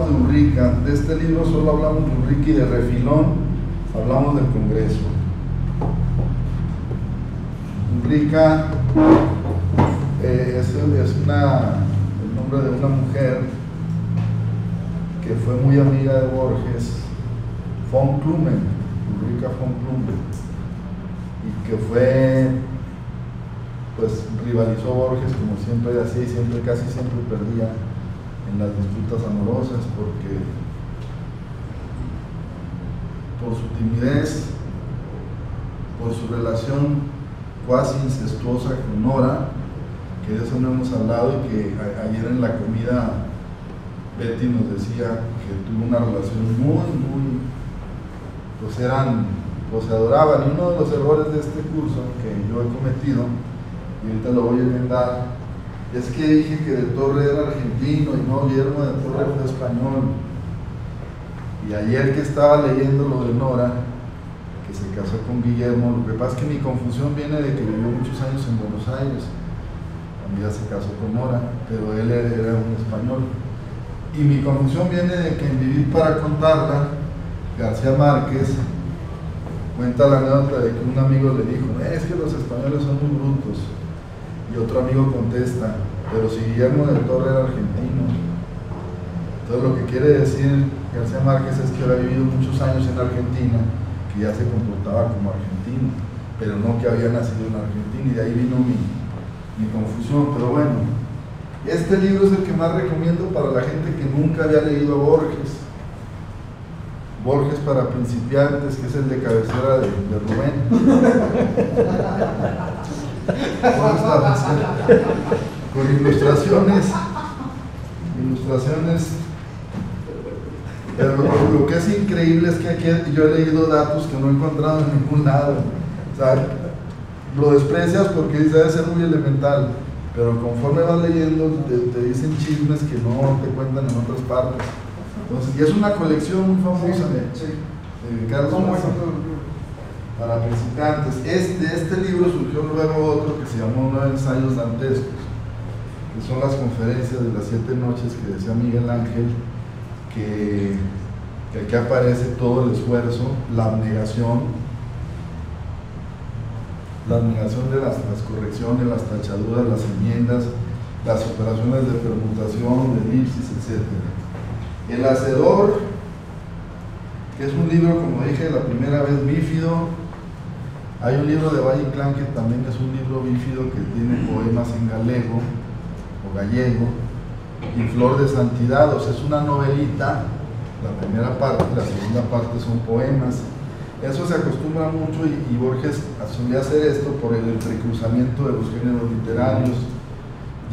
hablamos de Ulrica. De este libro solo hablamos de Ulrica y de refilón hablamos del Congreso. Ulrica es el nombre de una mujer que fue muy amiga de Borges, von Klumen, Ulrica von Klumen, y que fue, pues rivalizó Borges como siempre hacía, y casi siempre perdía en las disputas amorosas, porque por su timidez, por su relación cuasi incestuosa con Nora, que de eso no hemos hablado, y que ayer en la comida Betty nos decía que tuvo una relación muy, pues se adoraban. Y uno de los errores de este curso que yo he cometido, y ahorita lo voy a enmendar, es que dije que de Torre era argentino y no, Guillermo de Torre fue español. Y ayer que estaba leyendo lo de Nora, que se casó con Guillermo, lo que pasa es que mi confusión viene de que vivió muchos años en Buenos Aires, también se casó con Nora, pero él era un español. Y mi confusión viene de que en Vivir para contarla, García Márquez cuenta la anécdota de que un amigo le dijo: es que los españoles son muy brutos. Y otro amigo contesta: pero si Guillermo del Torre era argentino. Entonces lo que quiere decir García Márquez es que había vivido muchos años en Argentina, que ya se comportaba como argentino, pero no que había nacido en Argentina, y de ahí vino mi confusión. Pero bueno, este libro es el que más recomiendo para la gente que nunca había leído a Borges. Borges para principiantes, que es el de cabecera de Rubén. Con ilustraciones, pero lo que es increíble es que aquí yo he leído datos que no he encontrado en ningún lado. O sea, lo desprecias porque debe ser muy elemental, pero conforme vas leyendo te dicen chismes que no te cuentan en otras partes. Entonces, y es una colección muy famosa de Carlos Mazzoni para principiantes. De este libro surgió luego otro que se llamó 9 ensayos dantescos, que son las conferencias de las 7 noches que decía Miguel Ángel, que aquí aparece todo el esfuerzo, la abnegación de las correcciones, las tachaduras, las enmiendas, las operaciones de permutación, de elipsis, etc. El Hacedor, que es un libro, como dije la primera vez, bífido. Hay un libro de Valle Inclán que también es un libro bífido, que tiene poemas en galego o gallego, y Flor de Santidad, o sea, es una novelita, la primera parte, la segunda parte son poemas. Eso se acostumbra mucho, y Borges solía hacer esto por el entrecruzamiento de los géneros literarios.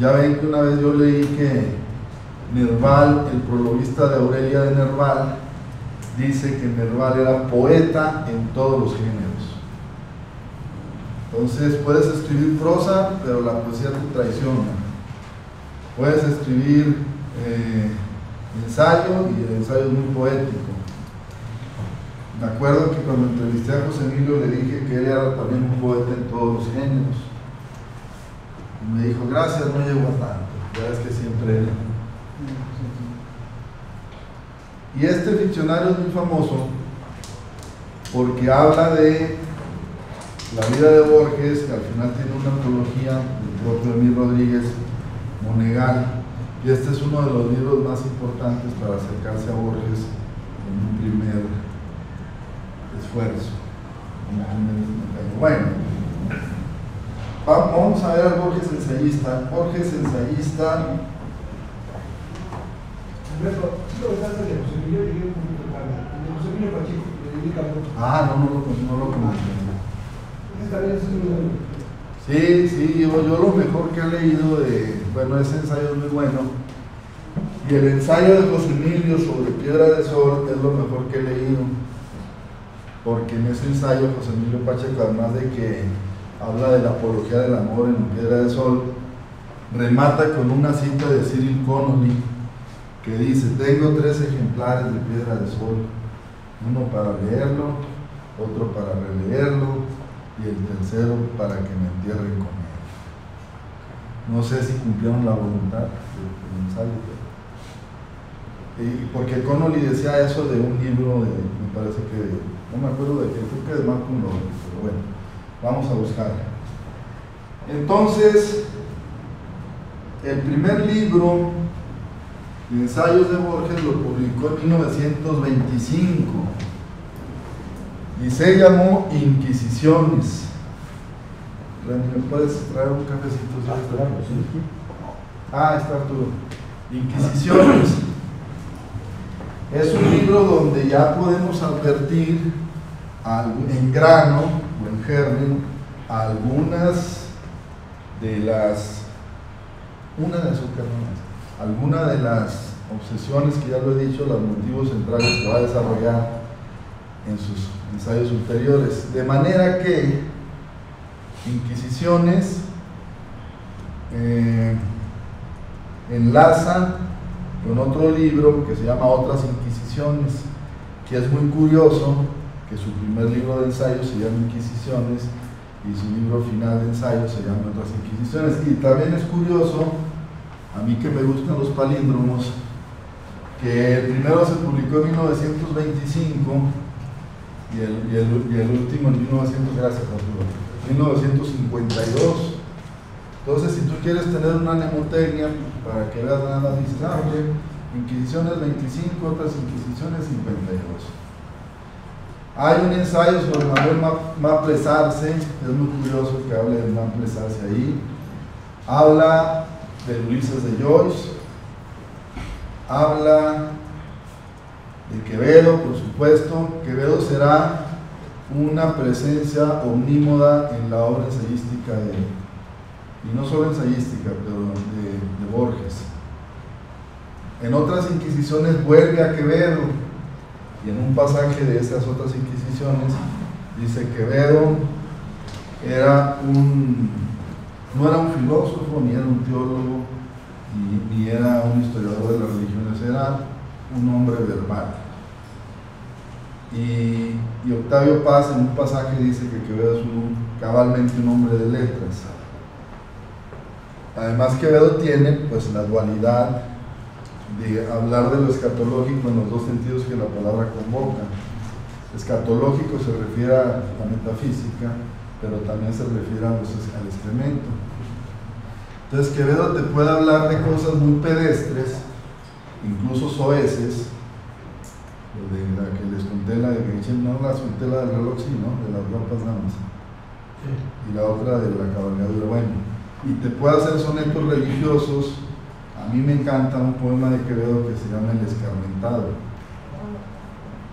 Ya ven que una vez yo leí que Nerval, el prologuista de Aurelia de Nerval, dice que Nerval era poeta en todos los géneros. Entonces puedes escribir prosa, pero la poesía te traiciona. Puedes escribir ensayo, y el ensayo es muy poético. Me acuerdo que cuando entrevisté a José Emilio le dije que él era también un poeta en todos los géneros. Y me dijo: gracias, no llego a tanto. Ya es que siempre él. Y este diccionario es muy famoso porque habla de la vida de Borges, que al final tiene una antología del propio Emil Rodríguez Monegal, y este es uno de los libros más importantes para acercarse a Borges en un primer esfuerzo. Bueno, vamos a ver al Borges ensayista. Borges ensayista. Ah, no lo conozco. Sí, yo lo mejor que he leído ese ensayo es muy bueno. Y el ensayo de José Emilio sobre Piedra de Sol es lo mejor que he leído, porque en ese ensayo José Emilio Pacheco, además de que habla de la apología del amor en Piedra de Sol, remata con una cita de Cyril Connolly que dice: tengo 3 ejemplares de Piedra de Sol, uno para leerlo, otro para releerlo, y el tercero para que me entierren con él. No sé si cumplieron la voluntad del ensayo. porque Connolly decía eso de un libro de, me parece que, no me acuerdo de qué, creo que de Malcolm Gladwell, pero bueno, vamos a buscar. Entonces, el primer libro de ensayos de Borges lo publicó en 1925 y se llamó Inquisiciones. ¿Me puedes traer un cafecito? Está Arturo. Inquisiciones. Es un libro donde ya podemos advertir en grano o en germen alguna de las obsesiones que ya lo he dicho, los motivos centrales que va a desarrollar en sus ensayos ulteriores. De manera que Inquisiciones enlaza con otro libro que se llama Otras Inquisiciones, que es muy curioso que su primer libro de ensayos se llama Inquisiciones y su libro final de ensayos se llama Otras Inquisiciones. Y también es curioso, a mí que me gustan los palíndromos, que el primero se publicó en 1925 y el último en 1952. Entonces, si tú quieres tener una mnemotecnia para que veas nada, dices, Inquisiciones 25, Otras Inquisiciones 52. Hay un ensayo sobre Manuel Maples Arce, es muy curioso que hable de Maples Arce ahí. Habla de Ulises de Joyce, habla de Quevedo, por supuesto. Quevedo será una presencia omnímoda en la obra ensayística y no solo ensayística, pero de Borges. En Otras Inquisiciones vuelve a Quevedo, y en un pasaje de esas Otras Inquisiciones dice: Quevedo no era un filósofo, ni era un teólogo, ni era un historiador de las religiones, era un hombre verbal. Y Octavio Paz en un pasaje dice que Quevedo es cabalmente un hombre de letras. Además, Quevedo tiene pues la dualidad de hablar de lo escatológico en los dos sentidos que la palabra convoca. Escatológico se refiere a la metafísica, pero también se refiere al excremento. Entonces Quevedo te puede hablar de cosas muy pedestres, incluso soeces, de la que les conté, la de que no la conté, la del reloj, sí, ¿no? De las guapas damas, y la otra de la cabalgadura. Bueno, y te puede hacer sonetos religiosos. A mí me encanta un poema de Quevedo que se llama El Escarmentado,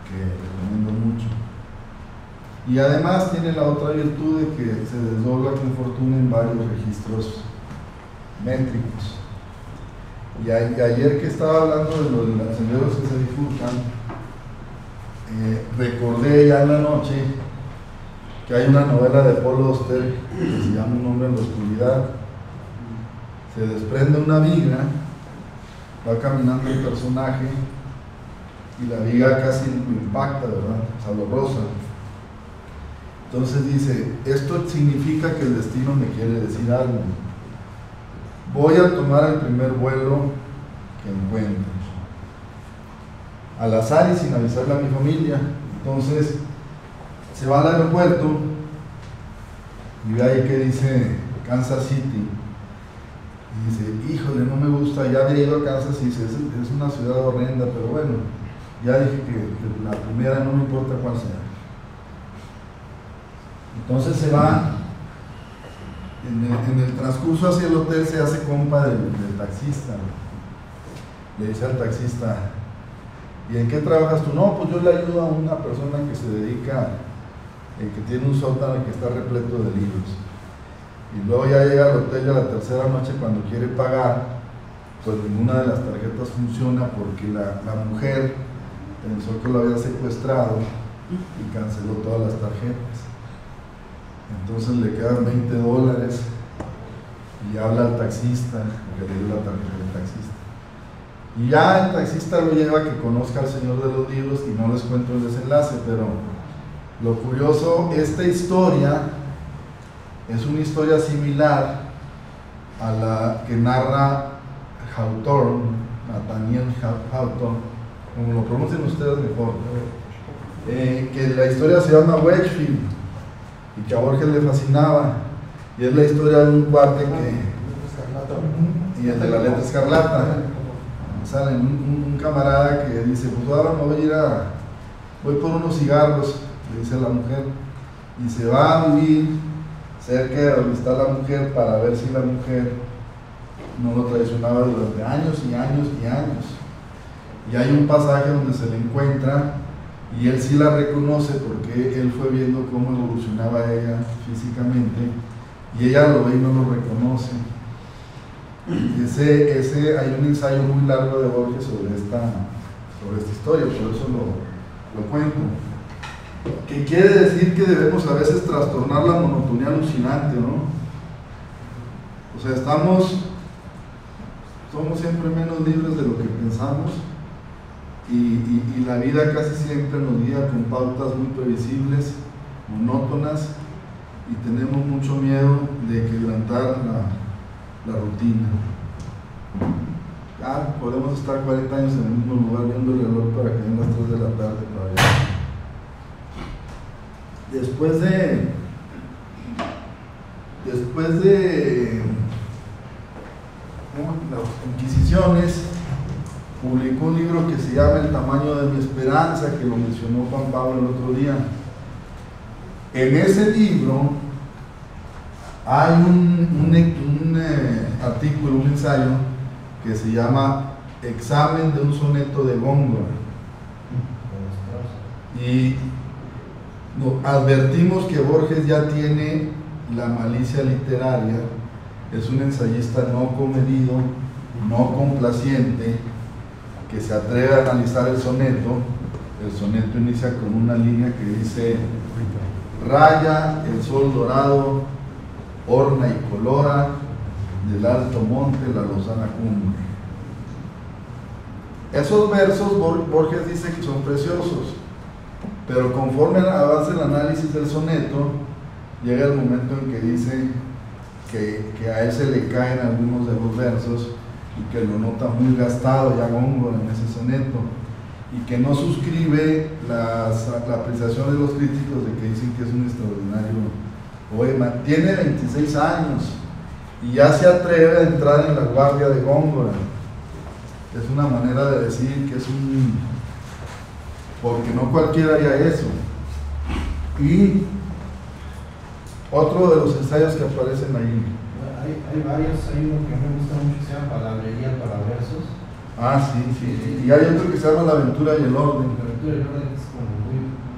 que recomiendo mucho. Y además tiene la otra virtud de que se desdobla con fortuna en varios registros métricos. Y ayer que estaba hablando de los senderos que se bifurcan, recordé ya en la noche que hay una novela de Paul Auster que se llama Un hombre en la oscuridad. Se desprende una viga, va caminando el personaje y la viga casi lo impacta, ¿verdad? O sea, lo roza. Entonces dice: esto significa que el destino me quiere decir algo. Voy a tomar el primer vuelo que encuentre, al azar y sin avisarle a mi familia. Entonces se va al aeropuerto y ve ahí que dice Kansas City. Y dice: híjole, no me gusta, ya había ido a Kansas y dice, es una ciudad horrenda, pero bueno, ya dije que la primera no me importa cuál sea. Entonces se va, en el transcurso hacia el hotel se hace compa del taxista. Le dice al taxista: ¿y en qué trabajas tú? No, pues yo le ayudo a una persona que se dedica, que tiene un sótano que está repleto de libros. Y luego ya llega al hotel y a la tercera noche, cuando quiere pagar, pues ninguna de las tarjetas funciona porque la mujer pensó que lo había secuestrado y canceló todas las tarjetas. Entonces le quedan $20 y habla al taxista, que le dio la tarjeta del taxista. Y ya el taxista lo lleva a que conozca al señor de los libros, y no les cuento el desenlace, pero lo curioso, esta historia es una historia similar a la que narra Hawthorne, Nathaniel Hawthorne, como lo pronuncien ustedes mejor, que la historia se llama Wakefield y que a Borges le fascinaba, y es la historia de un cuate y el de la letra escarlata. Sale un camarada que dice, pues ahora me voy por unos cigarros, le dice la mujer, y se va a vivir cerca de donde está la mujer para ver si la mujer no lo traicionaba durante años y años y años. Y hay un pasaje donde se le encuentra y él sí la reconoce porque él fue viendo cómo evolucionaba ella físicamente y ella lo ve y no lo reconoce. Hay un ensayo muy largo de Borges sobre esta historia, por eso lo cuento. Que quiere decir que debemos a veces trastornar la monotonía alucinante, ¿no? O sea, somos siempre menos libres de lo que pensamos y la vida casi siempre nos guía con pautas muy previsibles, monótonas, y tenemos mucho miedo de quebrantar la rutina. Podemos estar 40 años en el mismo lugar viendo el reloj para que den las 3 de la tarde todavía. Después de las Inquisiciones, publicó un libro que se llama El tamaño de mi esperanza, que lo mencionó Juan Pablo el otro día. En ese libro hay un artículo, un ensayo que se llama Examen de un soneto de Góngora, y advertimos que Borges ya tiene la malicia literaria. Es un ensayista no comedido, no complaciente, que se atreve a analizar el soneto. El soneto inicia con una línea que dice: raya el sol dorado, orna y colora del alto monte la lozana cumbre. Esos versos Borges dice que son preciosos, pero conforme avanza el análisis del soneto, llega el momento en que dice que a él se le caen algunos de los versos y que lo nota muy gastado ya Góngora en ese soneto, y que no suscribe la apreciación de los críticos de que dicen que es un extraordinario poema. Tiene 26 años y ya se atreve a entrar en la guardia de Góngora. Es una manera de decir que es porque no cualquiera haría eso. Y otro de los ensayos que aparecen ahí. Hay varios, hay uno que me gusta mucho que se llama Palabrería para versos. Sí. Y hay otro que se llama La aventura y el orden. La aventura y el orden es como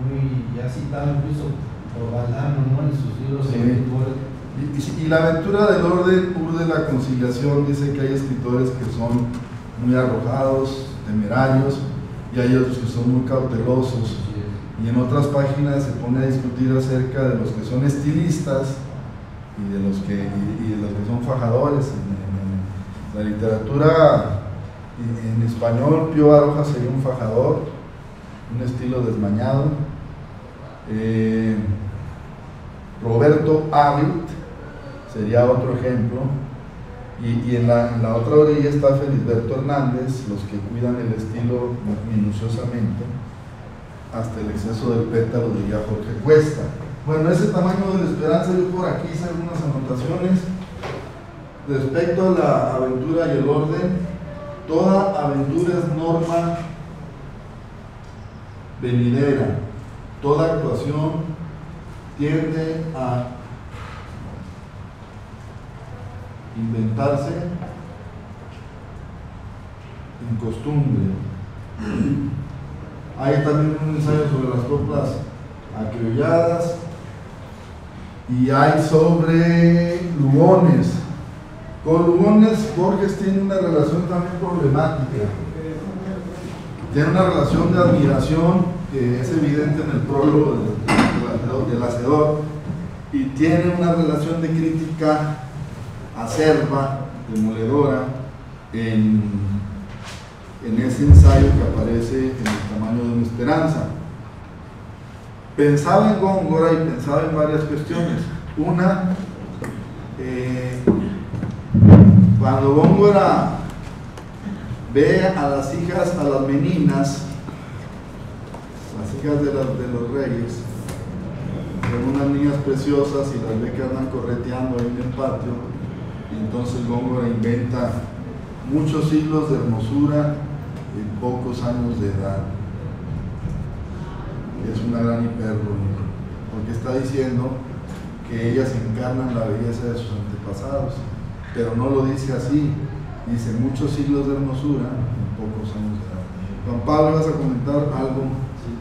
muy ya citado incluso por Valdano, ¿no? En sus libros Sí. sobre el orden. Y La aventura del orden urde la conciliación. Dice que hay escritores que son muy arrojados, temerarios, y hay otros que son muy cautelosos. Y en otras páginas se pone a discutir acerca de los que son estilistas y de los que son fajadores. En la literatura en español, Pío Baroja sería un fajador, un estilo desmañado. Roberto Ávila sería otro ejemplo. Y en la otra orilla está Felisberto Hernández, los que cuidan el estilo minuciosamente hasta el exceso del pétalo, diría Jorge Cuesta. Bueno, ese tamaño de la esperanza, yo por aquí hice algunas anotaciones respecto a la aventura y el orden. Toda aventura es norma venidera, toda actuación tiende a inventarse en costumbre. Hay también un ensayo sobre las coplas acriolladas y hay sobre Lugones. Con Lugones Borges tiene una relación también problemática. Tiene una relación de admiración que es evidente en el prólogo del Hacedor, y tiene una relación de crítica acerba, demoledora, en ese ensayo que aparece en El tamaño de una esperanza. Pensaba en Góngora y pensaba en varias cuestiones. Una, cuando Góngora ve a las hijas, a las meninas, las hijas de los reyes, son unas niñas preciosas y las ve que andan correteando ahí en el patio, y entonces Góngora inventa muchos siglos de hermosura en pocos años de edad. Es una gran hipérbole, porque está diciendo que ellas encarnan la belleza de sus antepasados, pero no lo dice así, dice muchos siglos de hermosura en pocos años de edad. Juan Pablo, ¿vas a comentar algo? Sí.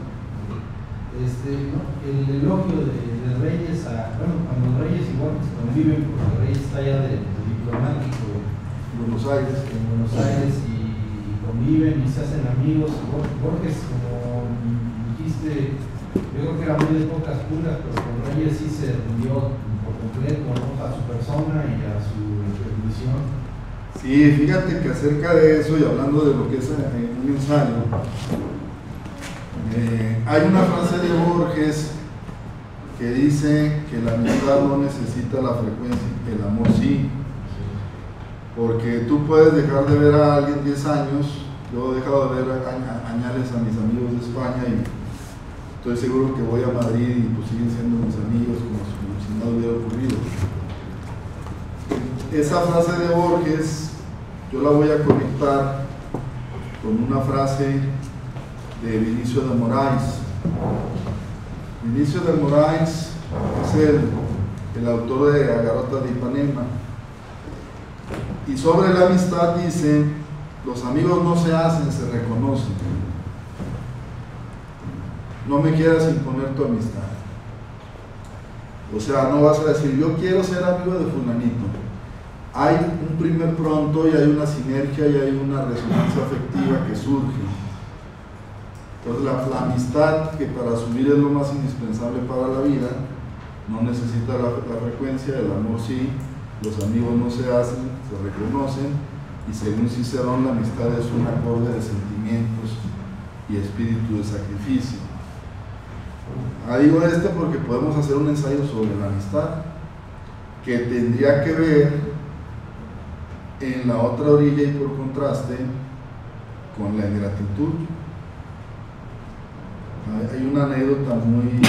¿No? El elogio de Reyes cuando Reyes igual conviven, porque Reyes está allá de diplomático Buenos Aires. en Buenos Aires y conviven y se hacen amigos. Borges, como dijiste, yo creo que era muy de pocas pulgas, pero con Reyes sí se rindió por completo, ¿no? A su persona y a su erudición. Sí, fíjate que acerca de eso y hablando de lo que es un ensayo, hay una frase de Borges que dice que la amistad no necesita la frecuencia, que el amor sí. Porque tú puedes dejar de ver a alguien 10 años, yo he dejado de ver añales a mis amigos de España y estoy seguro que voy a Madrid y pues siguen siendo mis amigos como si nada hubiera ocurrido. Esa frase de Borges yo la voy a conectar con una frase de Vinicio de Moraes. Vinicio de Moraes es el autor de A Garota de Ipanema, y sobre la amistad dice: los amigos no se hacen, se reconocen. No me quieras imponer tu amistad. O sea, no vas a decir yo quiero ser amigo de fulanito. Hay un primer pronto y hay una sinergia y hay una resonancia afectiva que surge. Entonces la amistad, que para subir es lo más indispensable para la vida, no necesita la frecuencia, el amor sí. Los amigos no se hacen, se reconocen, y según Cicerón la amistad es un acorde de sentimientos y espíritu de sacrificio. Digo porque podemos hacer un ensayo sobre la amistad que tendría que ver en la otra orilla y por contraste con la ingratitud. Hay una anécdota muy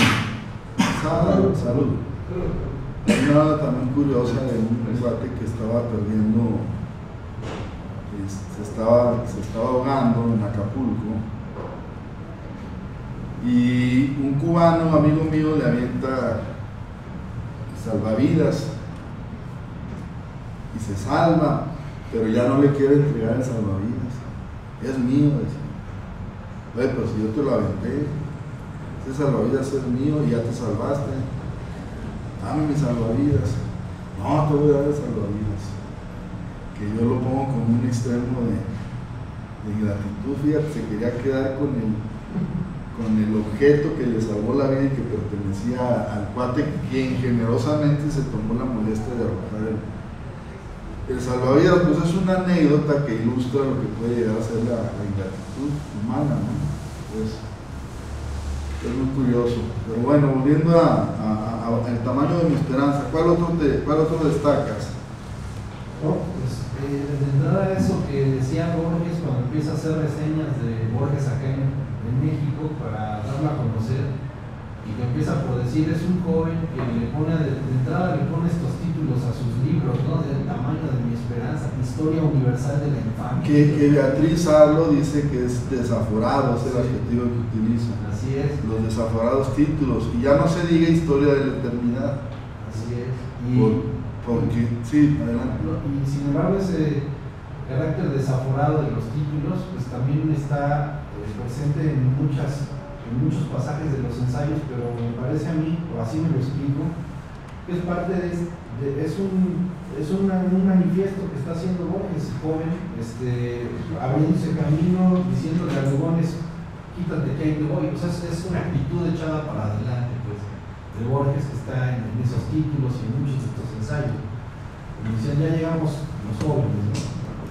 salud. Hay una anécdota muy curiosa de un cuate que estaba perdiendo, se estaba ahogando en Acapulco, y un cubano, amigo mío, le avienta salvavidas y se salva, pero ya no le quiere entregar el salvavidas. Es mío, decía. Oye, pero si yo te lo aventé, ese salvavidas es mío y ya te salvaste. Dame mis salvavidas. No, te voy a dar el salvavidas. Que yo lo pongo como un extremo de ingratitud. Fíjate, se quería quedar con el objeto que le salvó la vida y que pertenecía al cuate, quien generosamente se tomó la molestia de arrojar el salvavidas. Pues es una anécdota que ilustra lo que puede llegar a ser la ingratitud humana, ¿no? Pues es muy curioso. Pero bueno, volviendo al tamaño de mi esperanza, ¿cuál otro destacas? No, pues de entrada eso que decía Borges cuando empieza a hacer reseñas de Borges acá en México para darlo a conocer, y que empieza por decir es un joven que le pone de entrada le pone estos títulos a sus libros, ¿no? Del tamaño de mi esperanza, Historia Universal de la Infamia. Que Beatriz Arlo dice que es desaforado, es el adjetivo que utiliza. Así es. Los desaforados títulos, y ya no se diga Historia de la Eternidad. Así es. Porque, sí, adelante. Y sin embargo ese carácter desaforado de los títulos pues también está presente en muchos pasajes de los ensayos, pero me parece a mí, o así me lo explico, que es parte un manifiesto que está haciendo Borges, joven, abriéndose camino, diciéndole a Lugones, quítate que ahí te voy. O sea, es una actitud echada para adelante, pues, de Borges, que está en esos títulos y en muchos de estos ensayos. Y dicen, ya llegamos los jóvenes, ¿no?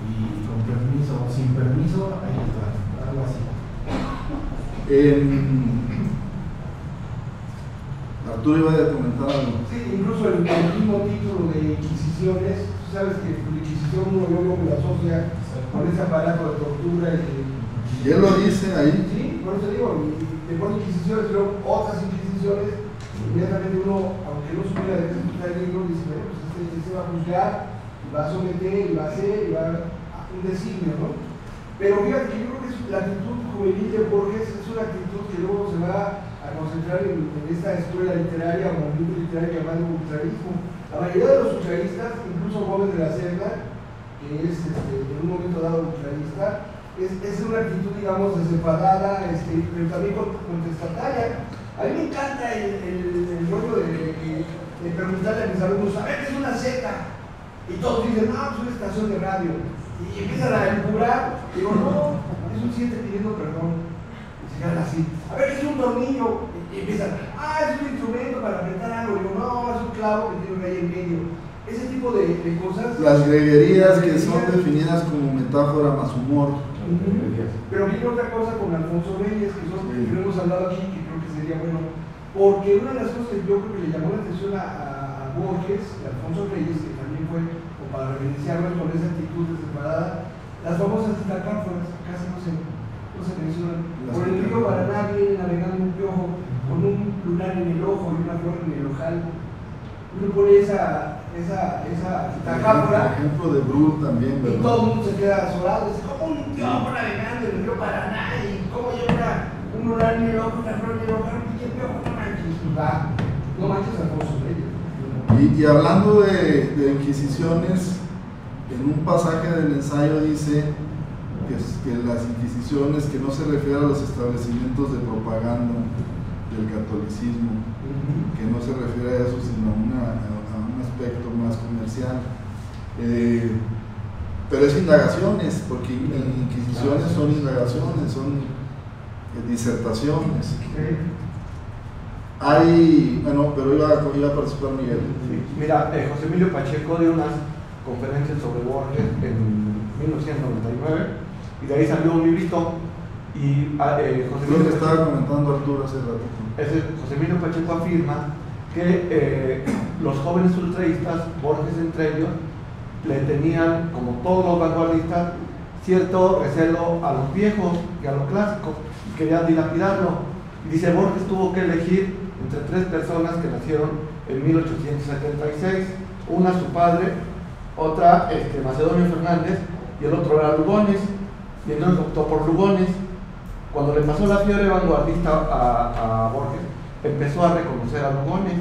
Y con permiso o sin permiso, ahí está, algo así. Arturo iba a comentar algo. Sí, incluso el mismo título de Inquisiciones, tú sabes que la Inquisición uno lo asocia con ese aparato de tortura. Y él lo dice ahí. Sí, por eso digo, y te ponen inquisiciones, luego otras inquisiciones, inmediatamente uno, aunque no supiera de qué se el libro, dice, bueno, pues este va a juzgar, y va a someter, y va a hacer, y va a un designio, ¿no? Pero fíjate que yo creo que la actitud juvenil de Borges es una actitud que luego se va a concentrar en esta escuela literaria o movimiento literario llamado ultraísmo. La mayoría de los ultraístas, incluso Gómez de la Serna, que es en un momento dado ultraísta, es una actitud, digamos, desenfadada, pero también contestataria. A mí me encanta el rollo de preguntarle a mis alumnos, a ver, ¿qué es una secta? Y todos dicen, no, es una estación de radio. Y empiezan a elucubrar, digo, no, es un siente pidiendo perdón. Y se quedan así, a ver, ¿qué es un tornillo? Y empiezan, es un instrumento para apretar algo. Digo, no, es un clavo que tiene un rey en medio. Ese tipo de cosas. Las greguerías que son definidas como metáfora más humor. Pero viene otra cosa con Alfonso Reyes, que hemos hablado aquí, que creo que sería bueno, porque una de las cosas que yo creo que le llamó la atención a Borges, a Alfonso Reyes, que también fue, o para reverenciarlo con esa actitud desenfadada, las famosas metacáforas, casi no se mencionan. Por el río Paraná viene navegando un piojo con un lunar en el ojo y una flor en el ojal. Uno pone esa metacáfora. El ejemplo de Brul también, ¿verdad? Y todo el mundo se queda asolado. Dice, ¿cómo un piojo navegando en el río Paraná? ¿Y cómo lleva un lunar en el ojo, una flor en el ojal? ¿Qué piojo? No manches. No manches a Alfonso Reyes. Y hablando de inquisiciones, en un pasaje del ensayo dice que las inquisiciones, que no se refiere a los establecimientos de propaganda del catolicismo, que no se refiere a eso, sino a un aspecto más comercial. Pero es indagaciones, porque inquisiciones son indagaciones, son disertaciones. Pero iba a participar Miguel. Sí. Mira, José Emilio Pacheco dio unas conferencias sobre Borges en 1999 y de ahí salió un librito. Y José Lo Emilio que estaba comentando Arturo hace rato. José Emilio Pacheco afirma que los jóvenes ultraístas, Borges entre ellos, le tenían, como todos los vanguardistas, cierto recelo a los viejos y a lo clásico, y querían dilapidarlo. Y dice, Borges tuvo que elegir entre tres personas que nacieron en 1876, una su padre, otra Macedonio Fernández, y el otro era Lugones, y entonces optó por Lugones. Cuando le pasó la fiebre vanguardista a Borges, empezó a reconocer a Lugones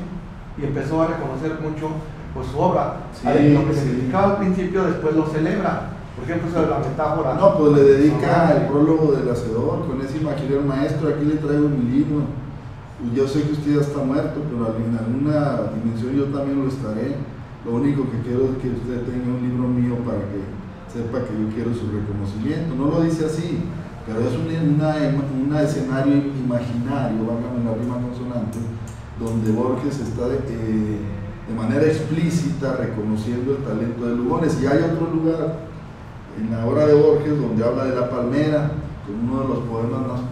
y empezó a reconocer mucho pues, su obra. Lo que se criticaba al principio, después lo celebra. Por ejemplo, eso de la metáfora. No, pues le dedica el prólogo del Hacedor, con ese imaginero maestro, aquí le traigo mi libro. Yo sé que usted ya está muerto, pero en alguna dimensión yo también lo estaré. Lo único que quiero es que usted tenga un libro mío para que sepa que yo quiero su reconocimiento. No lo dice así, pero es un escenario imaginario, válgame la rima consonante, donde Borges está de manera explícita reconociendo el talento de Lugones. Y hay otro lugar en la obra de Borges donde habla de la palmera, con uno de los poemas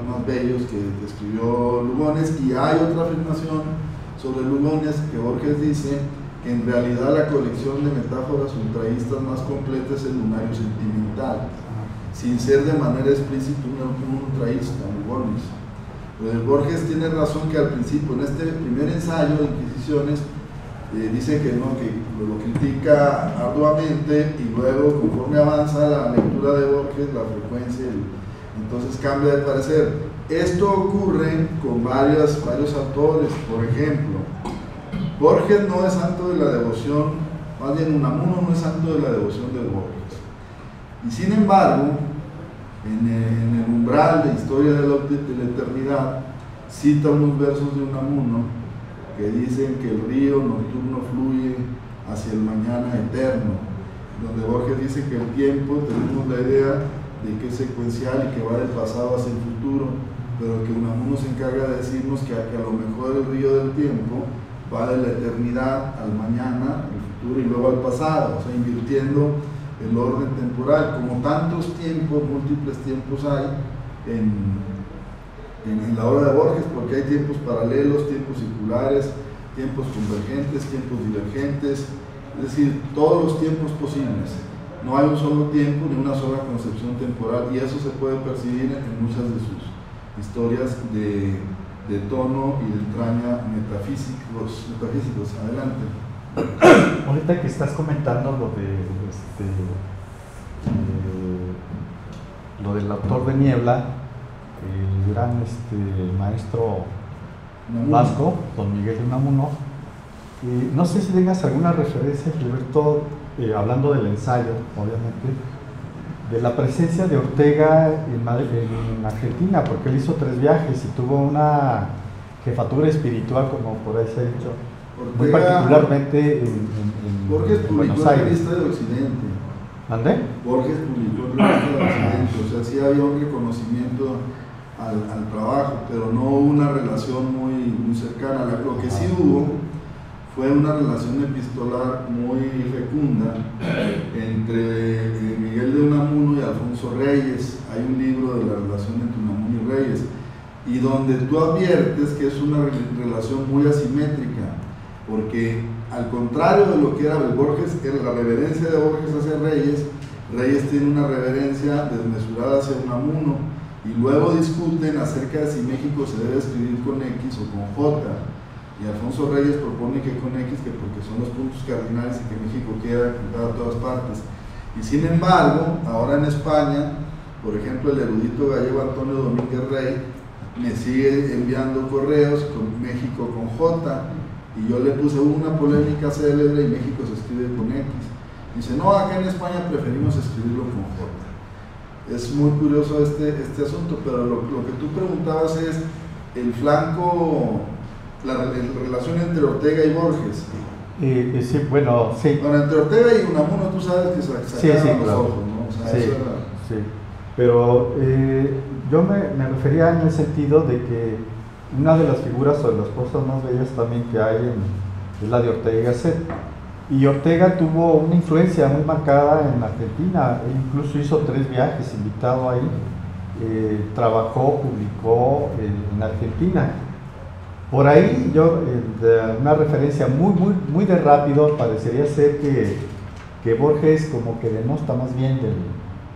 más bellos que escribió Lugones. Y hay otra afirmación sobre Lugones que Borges dice que en realidad la colección de metáforas ultraístas más completa es el lunario sentimental, sin ser de manera explícita un ultraísta, Lugones. Pero Borges tiene razón que al principio, en este primer ensayo de Inquisiciones, dice que no, que lo critica arduamente, y luego conforme avanza la lectura de Borges, la frecuencia, entonces cambia de parecer. Esto ocurre con varios autores. Por ejemplo, Borges no es santo de la devoción, más bien Unamuno no es santo de la devoción de Borges. Y sin embargo, en el umbral de Historia de la Eternidad, cita unos versos de Unamuno que dicen que el río nocturno fluye hacia el mañana eterno, donde Borges dice que el tiempo, tenemos la idea de que es secuencial y que va del pasado hacia el futuro, pero que Unamuno se encarga de decirnos que a lo mejor el río del tiempo va de la eternidad al mañana, al futuro y luego al pasado, o sea, invirtiendo el orden temporal, como tantos tiempos, múltiples tiempos hay en la obra de Borges, porque hay tiempos paralelos, tiempos circulares, tiempos convergentes, tiempos divergentes, es decir, todos los tiempos posibles. no hay un solo tiempo ni una sola concepción temporal, y eso se puede percibir en muchas de sus historias de tono y de entraña metafísicos. Adelante. Ahorita que estás comentando lo del autor de Niebla, el gran maestro vasco, don Miguel de Unamuno, no sé si tengas alguna referencia, Gilberto, hablando del ensayo, obviamente, de la presencia de Ortega en Argentina, porque él hizo 3 viajes y tuvo una jefatura espiritual, como por ahí se ha dicho, muy particularmente en Borges Buenos publicó en la Aires. Revista de Occidente. ¿Mandé? Borges publicó en la Revista de Occidente, o sea, sí había un reconocimiento al trabajo, pero no una relación muy cercana. Lo que sí hubo fue una relación epistolar muy fecunda entre Miguel de Unamuno y Alfonso Reyes. Hay un libro de la relación entre Unamuno y Reyes, y donde tú adviertes que es una relación muy asimétrica, porque al contrario de lo que era Borges, la reverencia de Borges hacia Reyes, Reyes tiene una reverencia desmesurada hacia Unamuno, y luego discuten acerca de si México se debe escribir con X o con J, y Alfonso Reyes propone que con X, que porque son los puntos cardinales y que México queda apuntado a todas partes. Y sin embargo, ahora en España, por ejemplo, el erudito gallego Antonio Domínguez Rey me sigue enviando correos con México con J, y yo le puse una polémica célebre y México se escribe con X. Dice, no, acá en España preferimos escribirlo con J. Es muy curioso este asunto, pero lo que tú preguntabas es el flanco, la relación entre Ortega y Borges. Sí, bueno, sí. Bueno, entre Ortega y Unamuno tú sabes que se sacaron los ojos, ¿no? O sea, sí, eso era... sí. Pero yo me refería en el sentido de que una de las figuras o de las cosas más bellas también que hay es la de Ortega y Gasset. Y Ortega tuvo una influencia muy marcada en Argentina. Él incluso hizo 3 viajes, invitado ahí, trabajó, publicó en Argentina. Por ahí yo, una referencia muy de rápido, parecería ser que Borges como que denosta más bien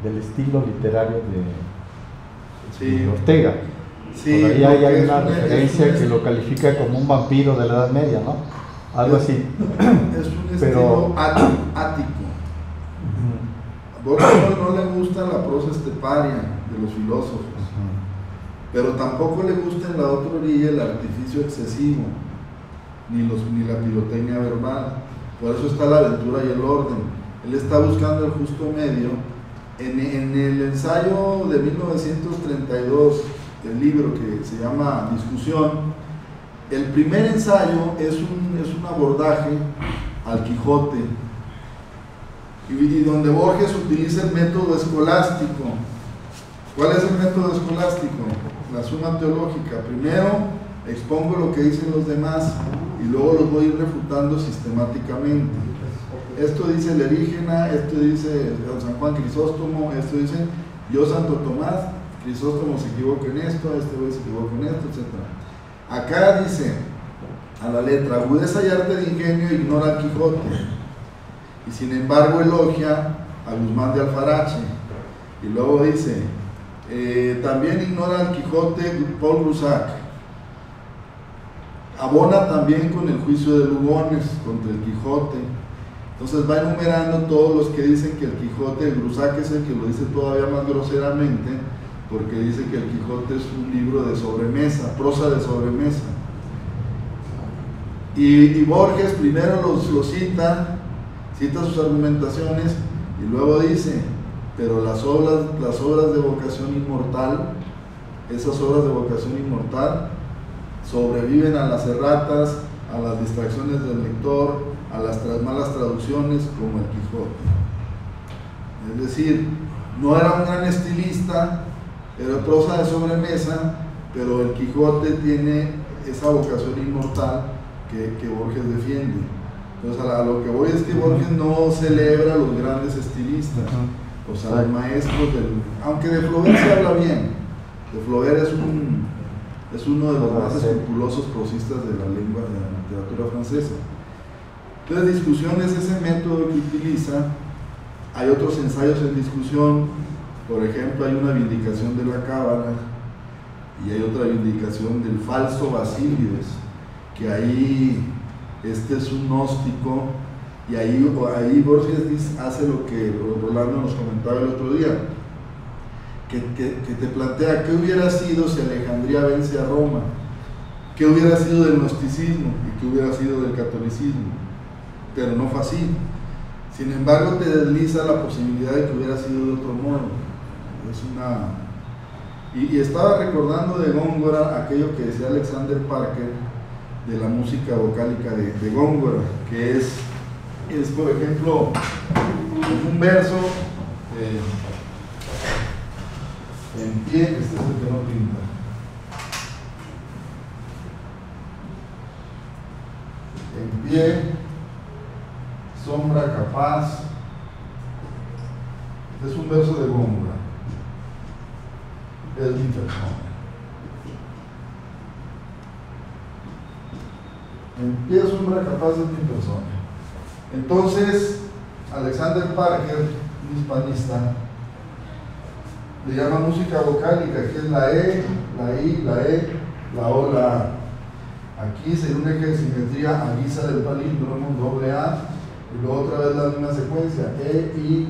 del estilo literario de Ortega. Sí, por ahí hay una referencia que lo califica como un vampiro de la Edad Media, ¿no? Algo así. Es un estilo ático. Borges no le gusta la prosa esteparia de los filósofos, pero tampoco le gusta en la otra orilla el artificio excesivo, ni la pirotecnia verbal. Por eso está la aventura y el orden. Él está buscando el justo medio. En el ensayo de 1932, el libro que se llama Discusión, el primer ensayo es un abordaje al Quijote, y donde Borges utiliza el método escolástico. ¿Cuál es el método escolástico? La suma teológica. Primero expongo lo que dicen los demás y luego los voy a ir refutando sistemáticamente. Esto dice el Erígena, esto dice San Juan Crisóstomo, esto dice yo Santo Tomás, Crisóstomo se equivoca en esto, este güey se equivoca en esto, etc. Acá dice a la letra, agudeza y arte de ingenio ignora al Quijote, y sin embargo elogia a Guzmán de Alfarache. Y luego dice, también ignora al Quijote Paul Grusac, abona también con el juicio de Lugones contra el Quijote. Entonces va enumerando todos los que dicen que el Quijote, el Grusac es el que lo dice todavía más groseramente, porque dice que el Quijote es un libro de sobremesa, prosa de sobremesa. Y Borges primero los cita sus argumentaciones, y luego dice, pero las obras de vocación inmortal, esas obras de vocación inmortal sobreviven a las erratas, a las distracciones del lector, a las malas traducciones, como el Quijote. Es decir, no era un gran estilista, era prosa de sobremesa, pero el Quijote tiene esa vocación inmortal que Borges defiende. Entonces a lo que voy es que Borges no celebra a los grandes estilistas, o sea, los maestros aunque de Flaubert se habla bien. De Flaubert es uno de los más escrupulosos prosistas de la lengua, de la literatura francesa. Entonces, discusión es ese método que utiliza Hay otros ensayos en discusión, por ejemplo, hay una vindicación de la Cábala y hay otra vindicación del falso Basílides, que ahí este es un gnóstico, y ahí Borges hace lo que Rolando nos comentaba el otro día, que te plantea qué hubiera sido si Alejandría vence a Roma, qué hubiera sido del gnosticismo y qué hubiera sido del catolicismo, pero no fue así. Sin embargo, te desliza la posibilidad de que hubiera sido de otro modo. Es y estaba recordando de Góngora aquello que decía Alexander Parker de la música vocálica de Góngora, que es por ejemplo un verso en pie, este es el que no pinta. En pie, sombra capaz. Es un verso de Góngora. Es mi persona. En pie, sombra capaz es mi persona. Entonces, Alexander Parker, un hispanista, le llama música vocálica, que es la E, la I, la E, la O, la A. Aquí sería un eje de simetría a guisa del palíndromo, doble A, y luego otra vez la misma secuencia, E, I,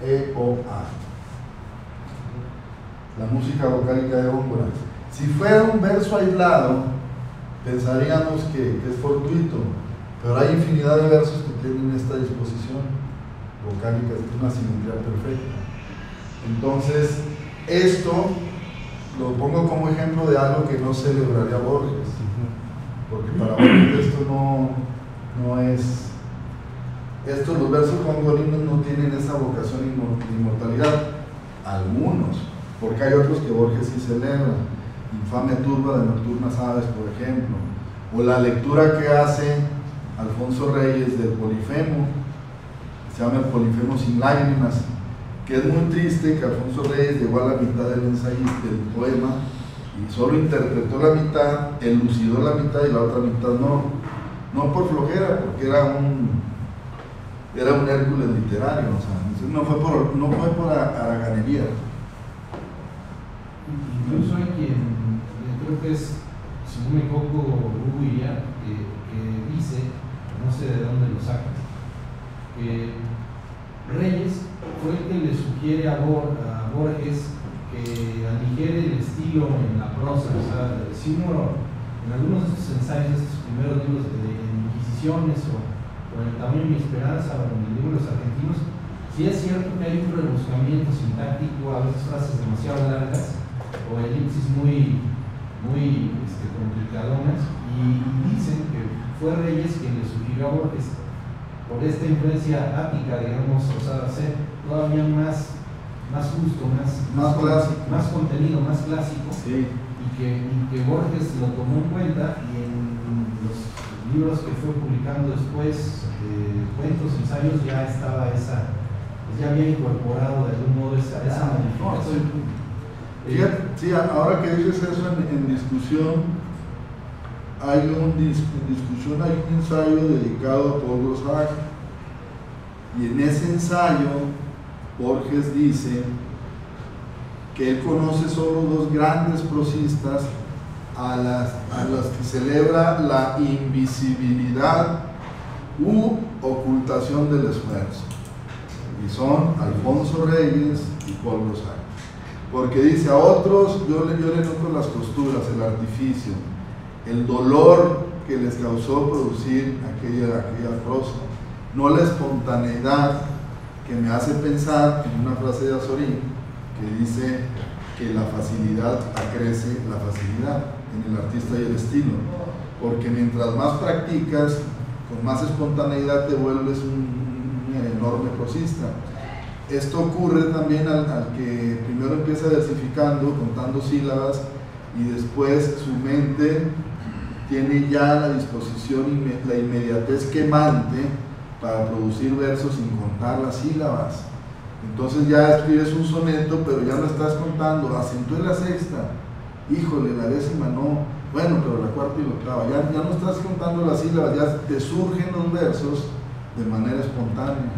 E, O, A. La música vocálica de Góngora. Si fuera un verso aislado, pensaríamos que es fortuito, pero hay infinidad de versos que tienen esta disposición vocálica, es una simetría perfecta. Entonces, esto lo pongo como ejemplo de algo que no celebraría Borges, porque para Borges esto no es. Los versos gongorinos no tienen esa vocación de inmortalidad, algunos, porque hay otros que Borges sí celebra. Infame turba de nocturnas aves, por ejemplo, o la lectura que hace Alfonso Reyes del Polifemo, se llama el Polifemo sin lágrimas, que es muy triste que Alfonso Reyes llegó a la mitad del ensayo del poema y solo interpretó la mitad, elucidó la mitad y la otra mitad no por flojera, porque era un Hércules literario, o sea, no fue por haraganería. Incluso hay quien, creo que es, si no me equivoco, Hugo Iriart, que dice, no sé de dónde lo saca, que Reyes fue el que le sugiere a Borges que aligere el estilo en la prosa. O sea, si uno, en algunos de estos ensayos, estos primeros libros de Inquisiciones o en El tamaño de mi esperanza o en el libro de los argentinos, sí es cierto que hay un rebuscamiento sintáctico, a veces frases demasiado largas o elipsis muy complicadonas, y dicen que fue Reyes quien le sugirió a Borges, por esta influencia ática, digamos, o sea, ser todavía más justo, más clásico, más contenido, más clásico, sí. y que Borges lo tomó en cuenta, y en los libros que fue publicando después, cuentos, ensayos, ya estaba pues ya había incorporado de algún modo esa modificación. Sí, ahora que dices eso en discusión, hay un ensayo dedicado a Paul Grossart, y en ese ensayo Borges dice que él conoce solo dos grandes prosistas a las que celebra la invisibilidad u ocultación del esfuerzo, y son Alfonso Reyes y Paul Grossart, porque dice a otros yo le noto las costuras, el artificio, el dolor que les causó producir aquella prosa, no la espontaneidad que me hace pensar en una frase de Azorín que dice que la facilidad acrece la facilidad en el artista y el estilo, porque mientras más practicas, con más espontaneidad te vuelves un enorme prosista. Esto ocurre también al que primero empieza versificando, contando sílabas, y después su mente tiene ya la disposición y la inmediatez quemante para producir versos sin contar las sílabas. Entonces ya escribes un soneto, pero ya no estás contando, acentué la sexta, híjole, la décima no, bueno, pero la cuarta y la octava, ya no estás contando las sílabas, ya te surgen los versos de manera espontánea.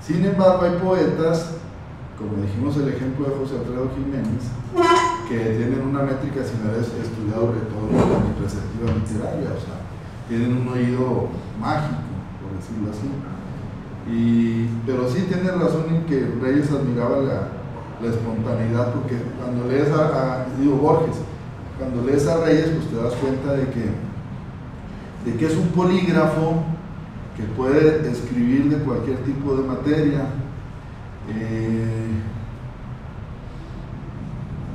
Sin embargo, hay poetas, como dijimos el ejemplo de José Alfredo Jiménez, que tienen una métrica sin haber estudiado retórica ni perspectiva literaria, o sea, tienen un oído mágico, por decirlo así. Pero sí tiene razón en que Reyes admiraba la espontaneidad, porque cuando lees Borges, cuando lees a Reyes, pues te das cuenta de que es un polígrafo que puede escribir de cualquier tipo de materia.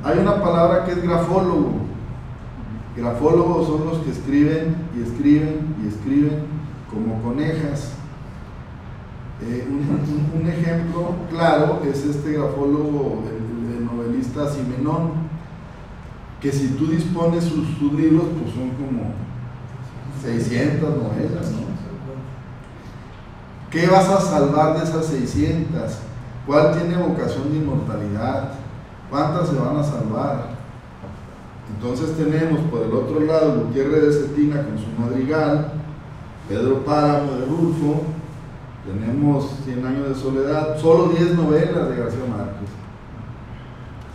Hay una palabra que es grafólogo. Grafólogos son los que escriben y escriben y escriben como conejas. Un ejemplo claro es este grafólogo, el novelista Simenón, que si tú dispones sus libros, pues son como 600 novelas, ¿no? ¿Qué vas a salvar de esas 600? ¿Cuál tiene vocación de inmortalidad? ¿Cuántas se van a salvar? Entonces tenemos por el otro lado Gutiérrez de Cetina con su madrigal, Pedro Páramo de Rulfo, tenemos 100 años de soledad, solo 10 novelas de García Márquez.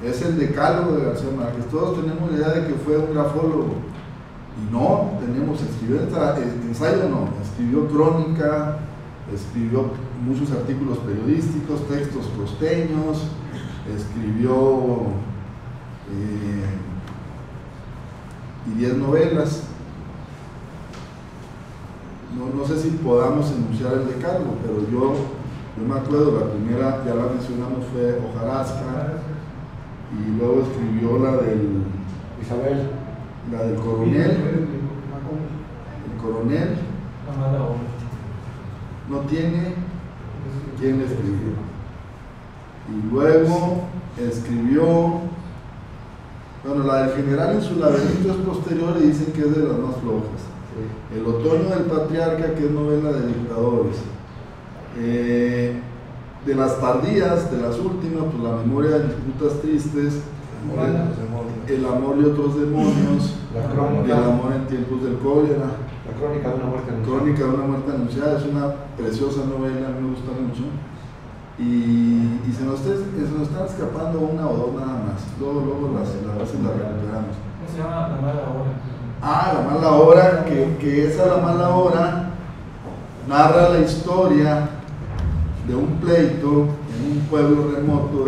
Es el decálogo de García Márquez. Todos tenemos la idea de que fue un grafólogo. Y no, escribió ensayo, no, escribió crónica, escribió muchos artículos periodísticos, textos costeños, escribió y 10 novelas. No sé si podamos enunciar el decálogo, pero yo me acuerdo, la primera, ya la mencionamos, fue Hojarasca, y luego escribió la del Isabel, la del coronel, el coronel no tiene quien escribió, y luego escribió, bueno, la del general en su laberinto es posterior y dicen que es de las más flojas. El otoño del patriarca, que es novela de dictadores. De las tardías, de las últimas, pues La memoria de disputas tristes, El amor y otros demonios, El amor en tiempos del cólera, La crónica de una muerte anunciada. Crónica de una muerte anunciada, es una preciosa novela, a mí me gusta mucho. Y se nos están escapando una o dos nada más. Luego las recuperamos. ¿Cómo se llama La mala hora? La mala hora, que esa La mala hora narra la historia de un pleito en un pueblo remoto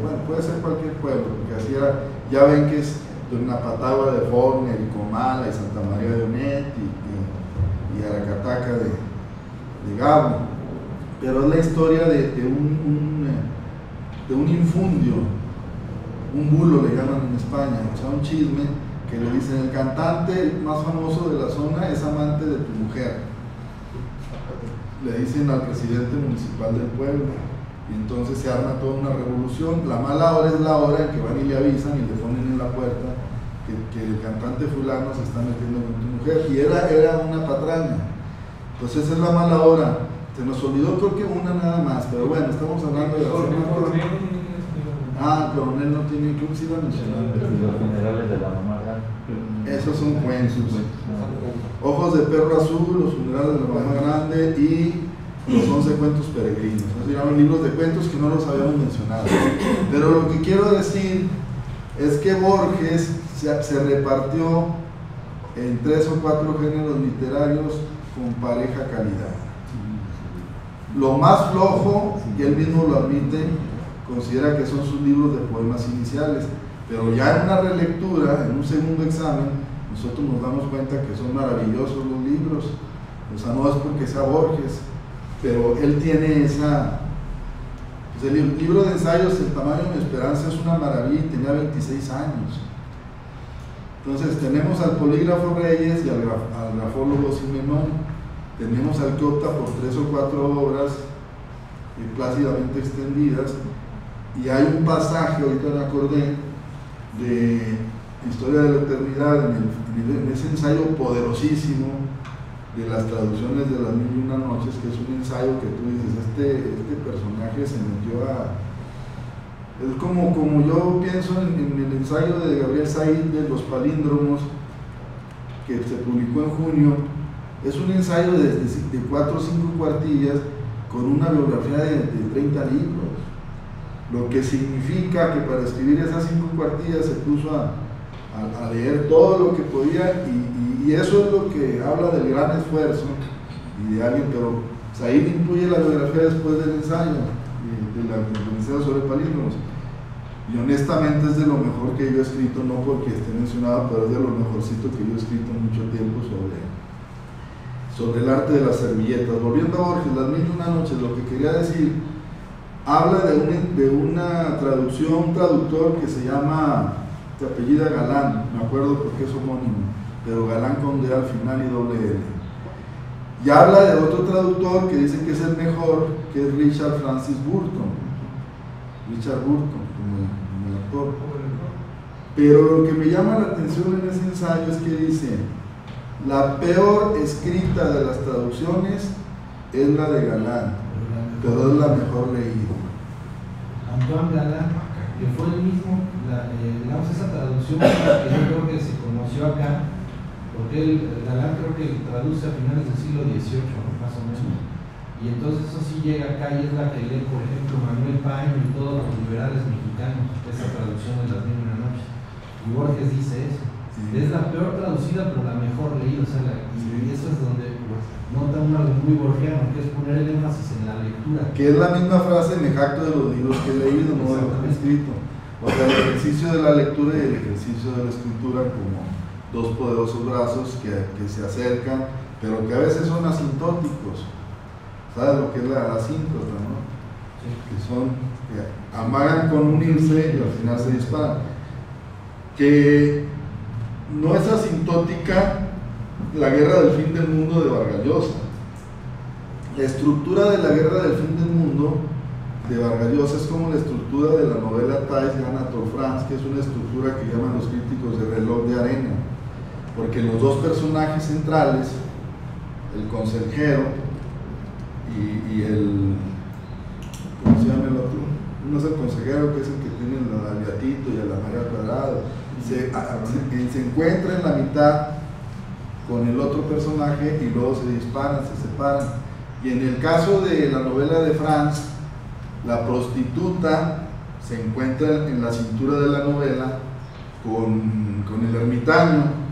bueno, puede ser cualquier pueblo, porque así era, ya ven que es de Napatagua de Forner y Comala y Santa María de Onet y Aracataca de Gabo, pero es la historia de un infundio, un bulo le llaman en España, o sea, un chisme que le dicen: el cantante más famoso de la zona es amante de tu mujer. Le dicen al presidente municipal del pueblo, y entonces se arma toda una revolución. La mala hora es la hora en que van y le avisan y le ponen en la puerta que el cantante fulano se está metiendo con tu mujer, y era una patraña. Entonces esa es la mala hora. Se nos olvidó, creo que una nada más, pero bueno, estamos hablando de el coronel no tiene, creo que sí la mencionaron. Los funerales de la mamá grande. Esos son cuentos. Ojos de perro azul, Los funerales de la mamá grande y Los 11 cuentos peregrinos. Se llaman libros de cuentos que no los habíamos mencionado. Pero lo que quiero decir es que Borges se repartió en 3 o 4 géneros literarios con pareja calidad. Lo más flojo, y él mismo lo admite, considera que son sus libros de poemas iniciales, pero ya en una relectura, en un segundo examen, nosotros nos damos cuenta que son maravillosos los libros. O sea, no es porque sea Borges, pero él tiene esa... Pues el libro de ensayos, El tamaño de mi esperanza, es una maravilla, tenía 26 años. Entonces tenemos al polígrafo Reyes y al grafólogo Simenón. Tenemos al que opta por 3 o 4 obras plácidamente extendidas, y hay un pasaje, ahorita me acordé, de Historia de la Eternidad, en ese ensayo poderosísimo de las traducciones de Las 1001 noches, que es un ensayo que tú dices, este personaje se metió a... Es como yo pienso en el ensayo de Gabriel Said de Los palíndromos, que se publicó en junio. Es un ensayo de 4 o 5 cuartillas con una bibliografía de 30 libros, lo que significa que para escribir esas 5 cuartillas se puso a leer todo lo que podía, y eso es lo que habla del gran esfuerzo y de alguien, pero Said incluye la biografía después del ensayo, del ensayo sobre palíndromos, y honestamente es de lo mejor que yo he escrito, no porque esté mencionado, pero es de lo mejorcito que yo he escrito mucho tiempo sobre el arte de las servilletas. Volviendo a Borges, Las mil y una noches, lo que quería decir, habla de una traducción, un traductor que se llama, se apellida Galán, me acuerdo porque es homónimo, pero Galán con D al final y doble L. Y habla de otro traductor que dice que es el mejor, que es Richard Francis Burton, como el actor. Pero lo que me llama la atención en ese ensayo es que dice: la peor escrita de las traducciones es la de Galán, pero es la mejor leída. Antoine Galán, que fue el mismo, digamos, esa traducción que yo creo que se conoció acá, porque Galán creo que traduce a finales del siglo XVIII, ¿no? Más o menos. Y entonces eso sí llega acá y es la que lee, por ejemplo, Manuel Paño y todos los liberales mexicanos, esa traducción de Las mil y una noches. Y Borges dice eso. Sí. Es la peor traducida, pero la mejor leída. O sea, y eso es donde nota uno algo muy borgiano, que es poner el énfasis en la lectura. Que es la misma frase, me jacto de los libros que he leído, no de lo que he escrito. O sea, el ejercicio de la lectura y el ejercicio de la escritura como dos poderosos brazos que se acercan, pero que a veces son asintóticos. ¿Sabes lo que es la asíntota, no? Sí. Que amagan con unirse y al final se disparan. Que no es asintótica La guerra del fin del mundo de Vargas Llosa. La estructura de La guerra del fin del mundo de Vargas Llosa es como la estructura de la novela Thais de Anatole France, que es una estructura que llaman los críticos de reloj de arena, porque los dos personajes centrales, el consejero y el, ¿cómo se llama el otro? Uno es el consejero, que es el que tiene al Beatito y a la María Cuadrado, se encuentra en la mitad con el otro personaje y luego se disparan, se separan. Y en el caso de la novela de France, la prostituta se encuentra en la cintura de la novela con el ermitaño,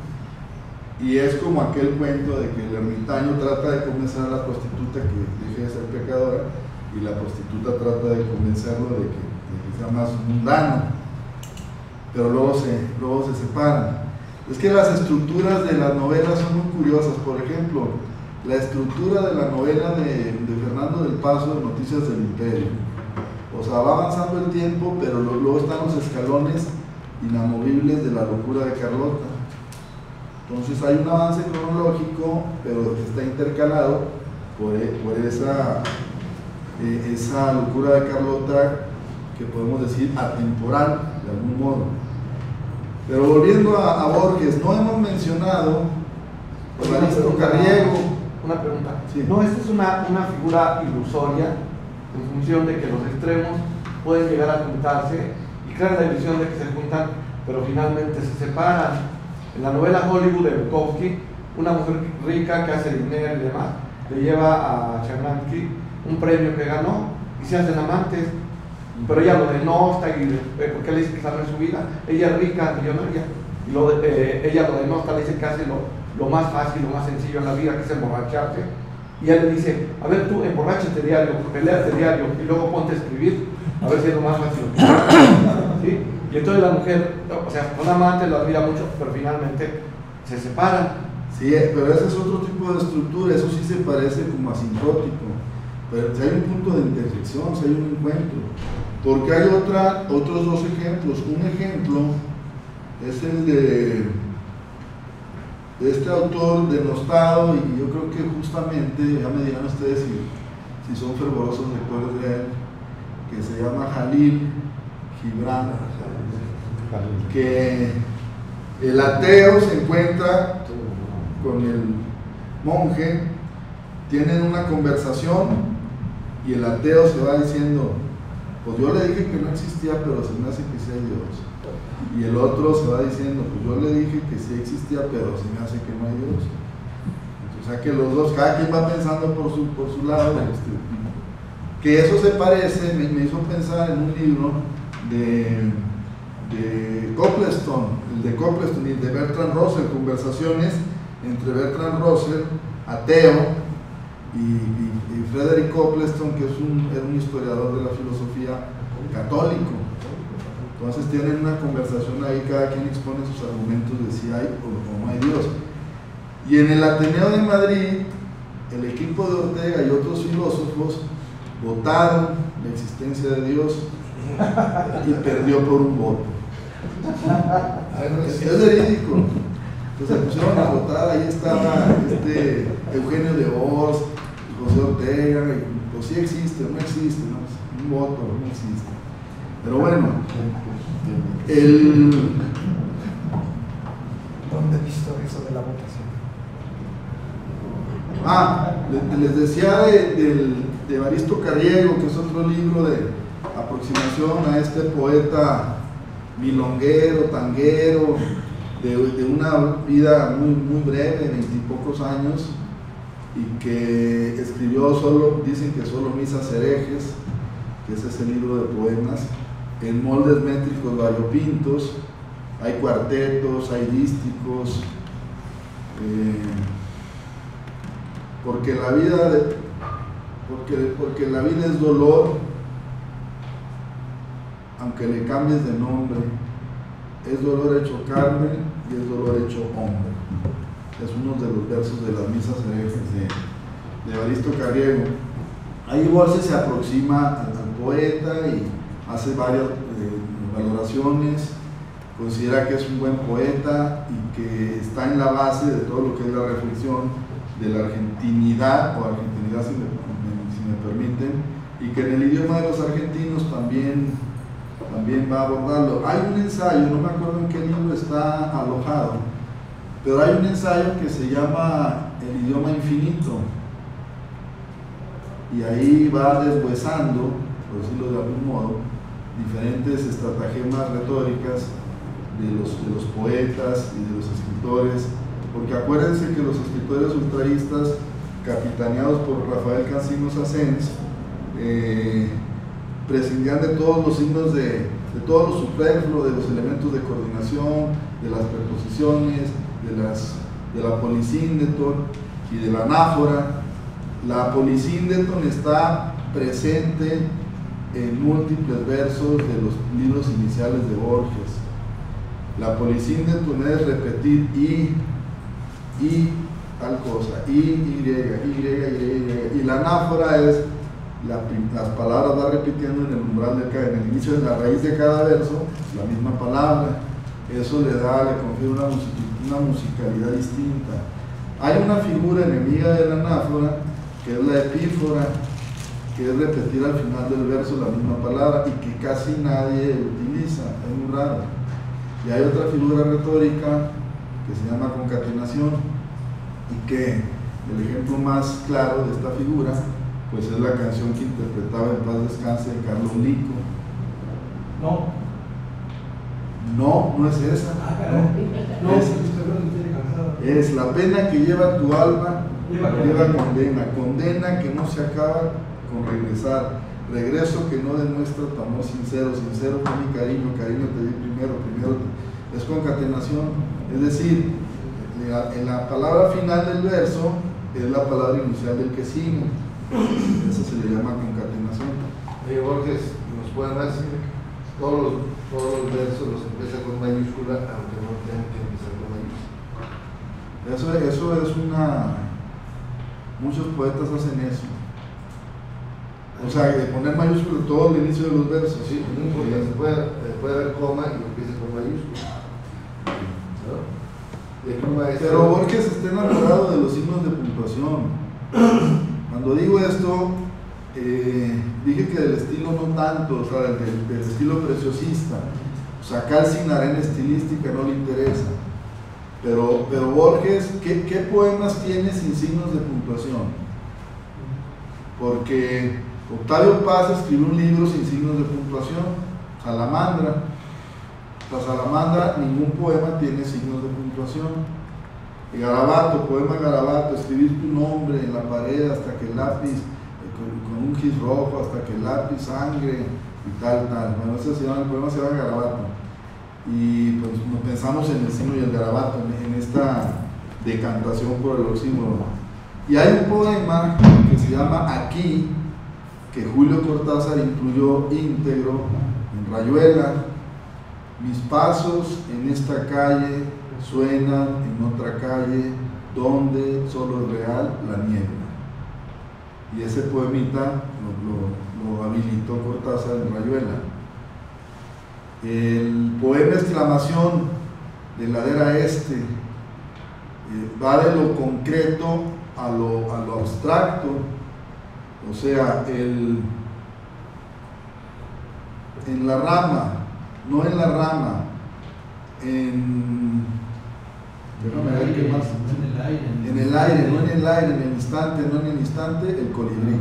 y es como aquel cuento de que el ermitaño trata de convencer a la prostituta que deje de ser pecadora, y la prostituta trata de convencerlo de que sea más mundano, pero luego se separan. Es que las estructuras de las novelas son muy curiosas. Por ejemplo, la estructura de la novela de Fernando del Paso, de Noticias del Imperio, o sea, va avanzando el tiempo, pero luego están los escalones inamovibles de la locura de Carlota. Entonces hay un avance cronológico, pero que está intercalado por esa locura de Carlota, que podemos decir atemporal de algún modo. Pero volviendo a Borges, no hemos mencionado Evaristo Carriego. Una pregunta. Sí. No, esta es una figura ilusoria en función de que los extremos pueden llegar a juntarse y crean la ilusión de que se juntan, pero finalmente se separan. En la novela Hollywood de Bukowski, una mujer rica que hace dinero y demás, le lleva a Chernansky un premio que ganó y se hacen amantes, pero ella lo denosta porque le dice que sabe su vida. Ella es rica, millonaria, y ella lo denosta, le dice que hace lo más fácil, lo más sencillo en la vida, que es emborracharse, y él le dice: a ver, tú emborráchate diario, peleate diario y luego ponte a escribir, a ver si es lo más fácil. ¿Sí? Y entonces la mujer, o sea, un amante lo admira mucho, pero finalmente se separan. Sí, pero ese es otro tipo de estructura, eso sí se parece como asintótico, pero si hay un punto de intersección, si hay un encuentro, porque hay otros dos ejemplos. Un ejemplo es el de este autor denostado, y yo creo que justamente, ya me dirán ustedes si son fervorosos lectores de él, que se llama Jalil Gibran, que el ateo se encuentra con el monje, tienen una conversación y el ateo se va diciendo: pues yo le dije que no existía, pero se me hace que sea Dios. Y el otro se va diciendo: pues yo le dije que sí existía, pero se me hace que no hay Dios. O sea que los dos, cada quien va pensando por su lado. Que eso se parece, me hizo pensar en un libro de Copleston, el de Copleston y el de Bertrand Russell, conversaciones entre Bertrand Russell, ateo, y Frederick Copleston, que era un historiador de la filosofía católico. Entonces tienen una conversación ahí, cada quien expone sus argumentos de si hay o no hay Dios. Y en el Ateneo de Madrid, el equipo de Ortega y otros filósofos votaron la existencia de Dios y perdió por un voto. Es verídico. Entonces se pusieron a votar, ahí estaba Eugenio de Oz, José Ortega, y pues sí existe, no existe, ¿no? Un voto, no existe. Pero bueno, ¿Dónde he visto eso de la votación? Les decía de Evaristo Carriego, que es otro libro de aproximación a este poeta milonguero, tanguero, de una vida muy, muy breve, de 20 y pocos años, y que escribió dicen que solo misas herejes, que ese es el libro de poemas, en moldes métricos variopintos. Hay cuartetos, hay dísticos, porque la vida es dolor, aunque le cambies de nombre. Es dolor hecho carne y es dolor hecho hombre. Es uno de los versos de las misas herejes de Evaristo Carriego. Ahí Borges se aproxima al poeta y hace varias valoraciones. Considera que es un buen poeta y que está en la base de todo lo que es la reflexión de la argentinidad, o argentinidad si me permiten, y que en el idioma de los argentinos también va a abordarlo. Hay un ensayo, no me acuerdo en qué libro está alojado, pero hay un ensayo que se llama El idioma infinito, y ahí va deshuesando, por decirlo de algún modo, diferentes estratagemas retóricas de los poetas y de los escritores, porque acuérdense que los escritores ultraístas, capitaneados por Rafael Cansinos Asens, prescindían de todos los signos de todo lo superfluo, de los elementos de coordinación, de las preposiciones, de la polisíndeton y de la anáfora. La polisíndeton está presente en múltiples versos de los libros iniciales de Borges. La polisíndeton es repetir y tal cosa, y la anáfora es las palabras va repitiendo en el umbral en el inicio de la raíz de cada verso la misma palabra. Eso le confiere una musicalidad distinta. Hay una figura enemiga de la anáfora que es la epífora, que es repetir al final del verso la misma palabra y que casi nadie utiliza, es muy raro. Y hay otra figura retórica que se llama concatenación, y que el ejemplo más claro de esta figura pues es la canción que interpretaba en paz descanse Carlos Lico. No es esa. Es la pena que lleva tu alma, lleva condena que no se acaba con regresar, regreso que no demuestra tu amor sincero fue mi cariño te di primero es concatenación, es decir, en la palabra final del verso es la palabra inicial del que sigue. Eso se le llama concatenación. Borges nos puede decir todos los versos los empieza con mayúscula, aunque no tengan que empezar con mayúscula. Eso es muchos poetas hacen eso. O sea, de poner mayúscula todo el inicio de los versos. Sí, no importa, se puede haber coma y empieza con mayúscula, ¿no? Pero Borges está enamorado de los signos de puntuación. Cuando digo esto, dije que del estilo no tanto, o sea, del estilo preciosista. O sea, Calcinarén estilística no le interesa. Pero Borges, ¿qué poemas tiene sin signos de puntuación? Porque Octavio Paz escribió un libro sin signos de puntuación, Salamandra. La Salamandra, ningún poema tiene signos de puntuación. Y Garabato, poema Garabato, escribir tu nombre en la pared hasta que el lápiz con un gis rojo hasta que lápiz, sangre y tal. Bueno, el poema se llama Garabato. Y pues pensamos en el signo y el garabato, en esta decantación por el oxímoron. Y hay un poema que se llama Aquí, que Julio Cortázar incluyó íntegro en Rayuela. Mis pasos en esta calle suenan en otra calle donde solo es real la niebla. Y ese poemita lo habilitó Cortázar en Rayuela. El poema Exclamación de Ladera Este va de lo concreto a lo abstracto, o sea, en la rama, no en la rama, déjame ver qué más. En el aire, no en el aire, en el instante, no en el instante, el colibrí,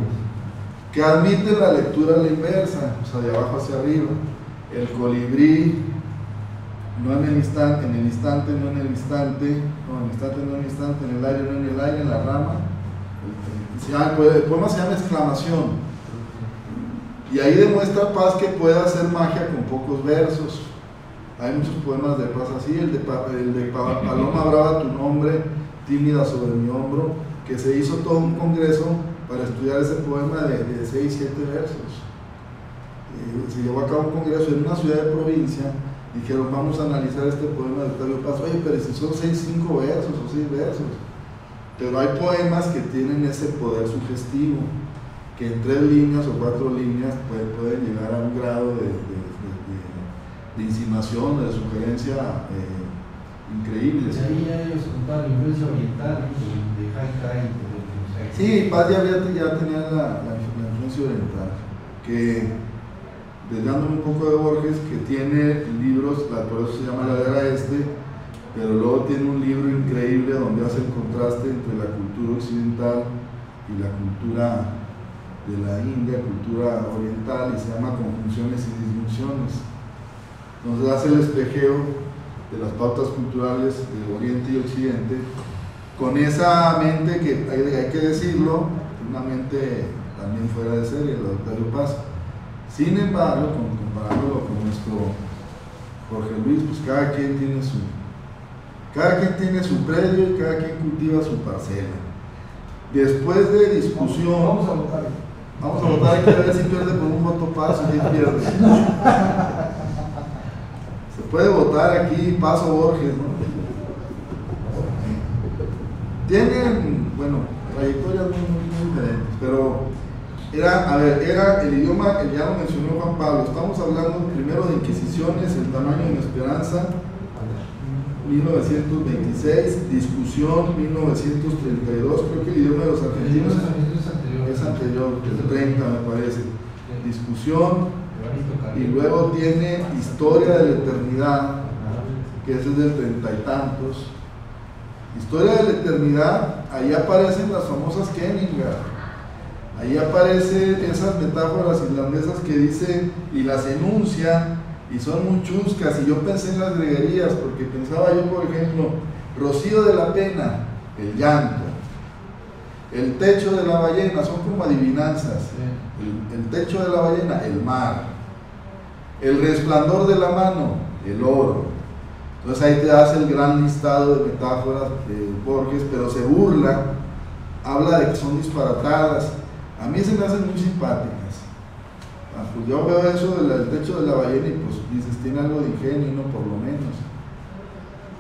que admite la lectura a la inversa, o sea, de abajo hacia arriba. El colibrí, no en el instante, no en el instante, no en el instante, en el aire, no en el aire, en la rama. El poema se llama Exclamación. Y ahí demuestra Paz que puede hacer magia con pocos versos. Hay muchos poemas de Paz así, el de Paloma Brava, tu nombre, tímida sobre mi hombro, que se hizo todo un congreso para estudiar ese poema de 6-7 versos. Se llevó a cabo un congreso en una ciudad de provincia. Dijeron, vamos a analizar este poema de Octavio Paz. Oye, pero si son 5 versos o 6 versos. Pero hay poemas que tienen ese poder sugestivo, que en 3 líneas o 4 líneas pueden llegar a un grado de insinuación, de sugerencia increíble. Y ahí ya ellos contaron la influencia oriental de Haikai. Sí, Paz ya tenía la influencia oriental, que desviándome un poco de Borges, que tiene libros, por eso se llama Ladera Este, pero luego tiene un libro increíble donde hace el contraste entre la cultura occidental y la cultura de la India, cultura oriental, y se llama Conjunciones y Disyunciones. Entonces hace el espejeo de las pautas culturales de Oriente y Occidente, con esa mente que hay que decirlo, una mente también fuera de serie, la de Octavio Paz. Sin embargo, comparándolo con nuestro Jorge Luis, pues cada quien tiene su predio y cada quien cultiva su parcela. Después de discusión, Vamos a votar. Vamos a votar, hay que ver si pierde por un voto Paz o si pierde. Se puede votar aquí Paz o Borges, ¿no? Tienen, bueno, trayectorias muy diferentes, pero era el idioma, ya lo mencionó Juan Pablo. Estamos hablando primero de Inquisiciones, El tamaño de la esperanza, 1926, Discusión, 1932, creo que el idioma de los argentinos es anterior, del 30 me parece. Discusión, y luego tiene Historia de la Eternidad, que ese es del 30 y tantos. Historia de la Eternidad, ahí aparecen las famosas Kenningar. Ahí aparecen esas metáforas irlandesas que dicen y las enuncian y son muy chuscas. Y yo pensé en las greguerías, porque pensaba yo, por ejemplo, Rocío de la Pena, el llanto. El techo de la ballena, son como adivinanzas. El techo de la ballena, el mar. El resplandor de la mano, el oro. Entonces ahí te hace el gran listado de metáforas de Borges, pero se burla, habla de que son disparatadas. A mí se me hacen muy simpáticas. Pues yo veo eso del techo de la ballena y pues dices, tiene algo de ingenio, ¿no? Por lo menos.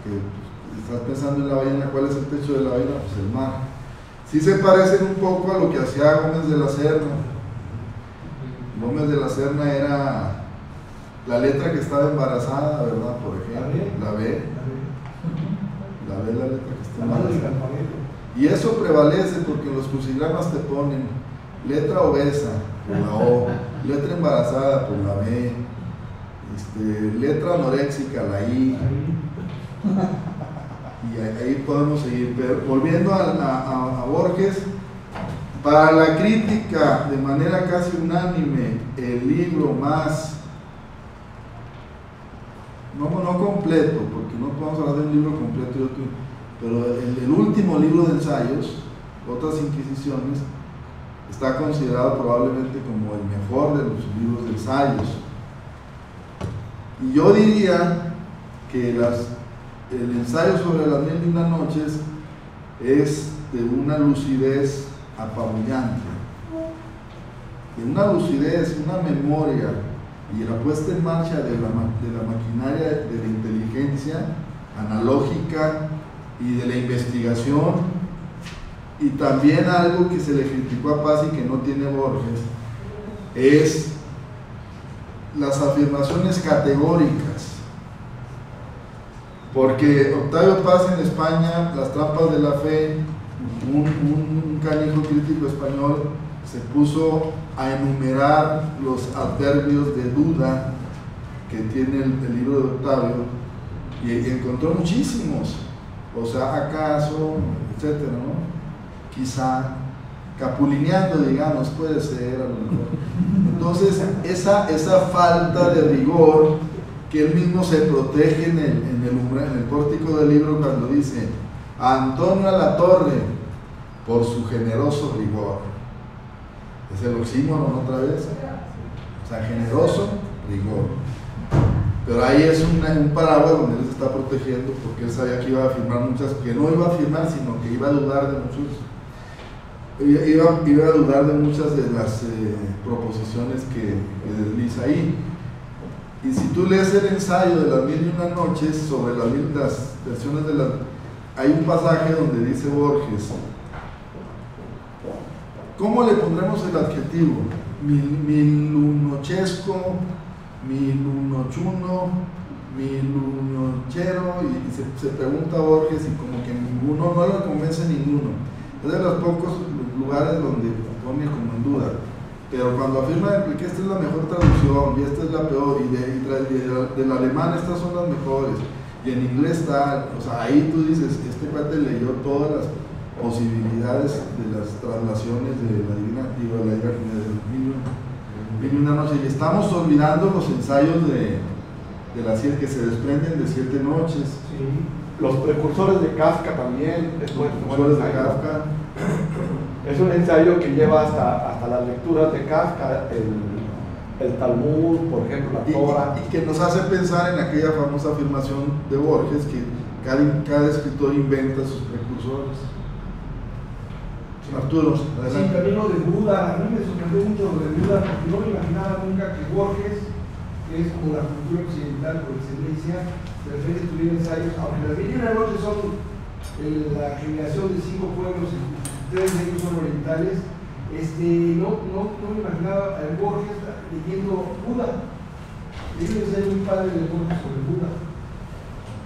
Que pues, estás pensando en la ballena, ¿cuál es el techo de la ballena? Pues el mar. Sí se parecen un poco a lo que hacía Gómez de la Serna. Gómez de la Serna era la letra que estaba embarazada, ¿verdad? Por ejemplo, la B. La letra que está embarazada. Y eso prevalece porque en los crucigramas te ponen letra obesa por la O, letra embarazada por la B, letra anoréxica, la I. Y ahí podemos seguir. Pero volviendo a Borges, para la crítica de manera casi unánime, el libro más, no completo, porque no podemos hablar de un libro completo y otro, pero el último libro de ensayos, Otras Inquisiciones, está considerado probablemente como el mejor de los libros de ensayos. Y yo diría que el ensayo sobre las 1001 noches es de una lucidez apabullante, de una lucidez, una memoria y la puesta en marcha de la maquinaria de la inteligencia analógica y de la investigación, y también algo que se le criticó a Paz y que no tiene Borges, es las afirmaciones categóricas. Porque Octavio Paz en España, Las trampas de la fe, un canijo crítico español, se puso a enumerar los adverbios de duda que tiene el libro de Octavio, y encontró muchísimos. O sea, acaso, etcétera, ¿no? Quizá, capulineando, digamos, puede ser a lo mejor. Entonces, esa falta de rigor que él mismo se protege en el pórtico del libro cuando dice: a Antonio Alatorre, por su generoso rigor. Es el oxímoron otra vez. O sea, generoso rigor. Pero ahí es un paraguas donde él se está protegiendo, porque él sabía que iba a afirmar muchas, que no iba a afirmar, sino que iba a dudar de muchas de las proposiciones que desliza ahí. Y si tú lees el ensayo de las 1001 noches sobre las versiones de las... Hay un pasaje donde dice Borges: ¿cómo le pondremos el adjetivo? Milunochesco, milunochuno, milunochero, y se pregunta a Borges y como que ninguno, no lo convence ninguno. Es de los pocos lugares donde pone como en duda. Pero cuando afirma que esta es la mejor traducción y esta es la peor, y del alemán estas son las mejores, y en inglés está, o sea, ahí tú dices, este cuate leyó todas las posibilidades de las traslaciones de la Divina, de una noche, y estamos olvidando los ensayos de las 7 que se desprenden de 7 noches. Sí. Los precursores de Kafka también, Precursores de Kafka. Es un ensayo que lleva hasta las lecturas de Kafka, el Talmud, por ejemplo, la Torah. Y que nos hace pensar en aquella famosa afirmación de Borges, que cada escritor inventa sus precursores. Arturo, Sí, adelante. también lo de Buda, a mí me sorprendió mucho lo de Buda, porque no me imaginaba nunca que Borges, que es como la cultura occidental por excelencia, de repente tuviera ensayos, aunque las 21 noches son la generación de 5 pueblos, 3 de ellos son orientales, no me imaginaba a Borges leyendo Buda. Es un ensayo muy padre de Borges sobre Buda.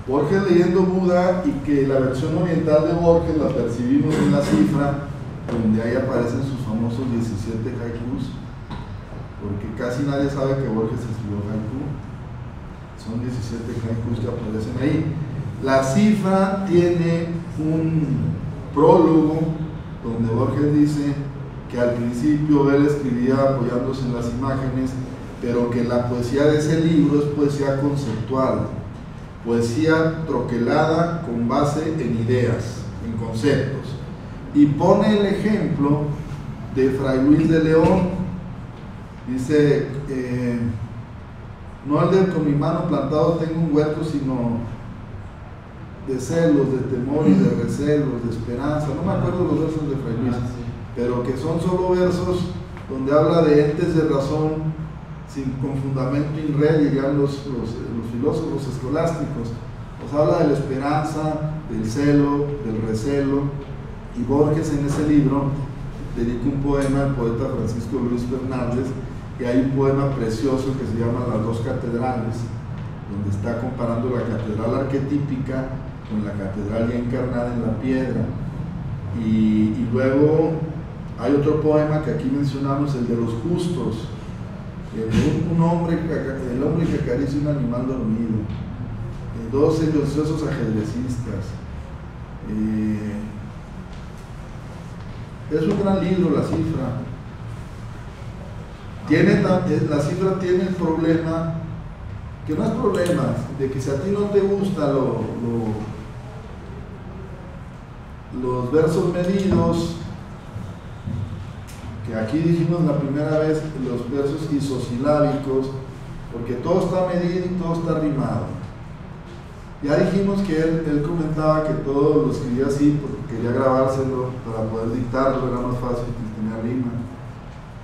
Borges leyendo Buda, y que la versión oriental de Borges la percibimos en la cifra, donde ahí aparecen sus famosos 17 haikus, porque casi nadie sabe que Borges escribió haiku. Son 17 haikus que aparecen ahí. La cifra tiene un prólogo donde Borges dice que al principio él escribía apoyándose en las imágenes, pero que la poesía de ese libro es poesía conceptual, poesía troquelada con base en ideas, en conceptos. Y pone el ejemplo de Fray Luis de León. Dice, no el de con mi mano plantado tengo un huerto, sino de celos, de temor y de recelos, de esperanza. No me acuerdo los versos de Fray Luis, pero que son solo versos donde habla de entes de razón con fundamento in re, dirían los filósofos escolásticos. Nos habla de la esperanza, del celo, del recelo. Y Borges en ese libro dedica un poema al poeta Francisco Luis Fernández, que hay un poema precioso que se llama Las dos catedrales, donde está comparando la catedral arquetípica con la catedral ya encarnada en la piedra. Y luego hay otro poema que aquí mencionamos, el de los justos, el hombre que acaricia un animal dormido, 12 viciosos ajedrecistas. Es un gran libro, La cifra. La cifra tiene el problema, que no es problema, de que si a ti no te gustan los versos medidos, que que aquí dijimos la primera vez los versos isosilábicos, porque todo está medido y todo está rimado. Ya dijimos que él comentaba que todo lo escribía así porque quería grabárselo para poder dictarlo, era más fácil que tenía rima,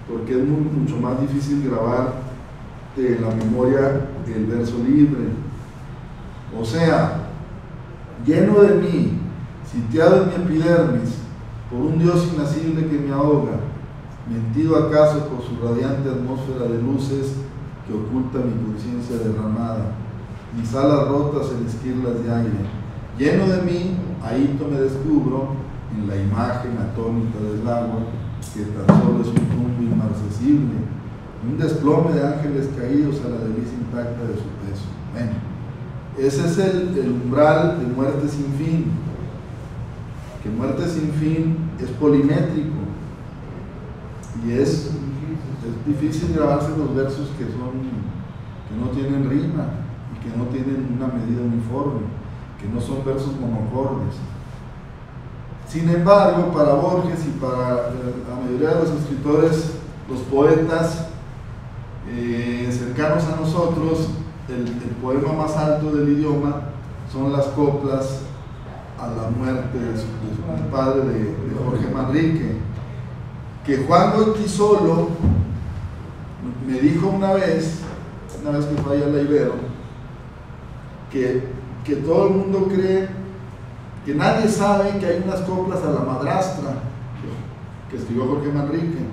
porque es mucho más difícil grabar de la memoria el verso libre. O sea, lleno de mí, sitiado en mi epidermis, por un Dios inasible que me ahoga, mentido acaso por su radiante atmósfera de luces que oculta mi conciencia derramada, mis alas rotas en esquirlas de aire. Lleno de mí, ahí me descubro en la imagen atónica del agua, que tan solo es un rumbo inmarcesible, un desplome de ángeles caídos a la delicia intacta de su peso. Bueno, ese es el umbral de muerte sin fin, que muerte sin fin es polimétrico y es difícil grabarse los versos que no tienen rima y que no tienen una medida uniforme, que no son versos monocordes. Sin embargo, para Borges y para la mayoría de los escritores, los poetas cercanos a nosotros, el poema más alto del idioma son las coplas a la muerte de su padre, de Jorge Manrique, que Juan Goytisolo me dijo una vez que fue allá a la Ibero, que todo el mundo cree, que nadie sabe que hay unas coplas a la madrastra que escribió Jorge Manrique,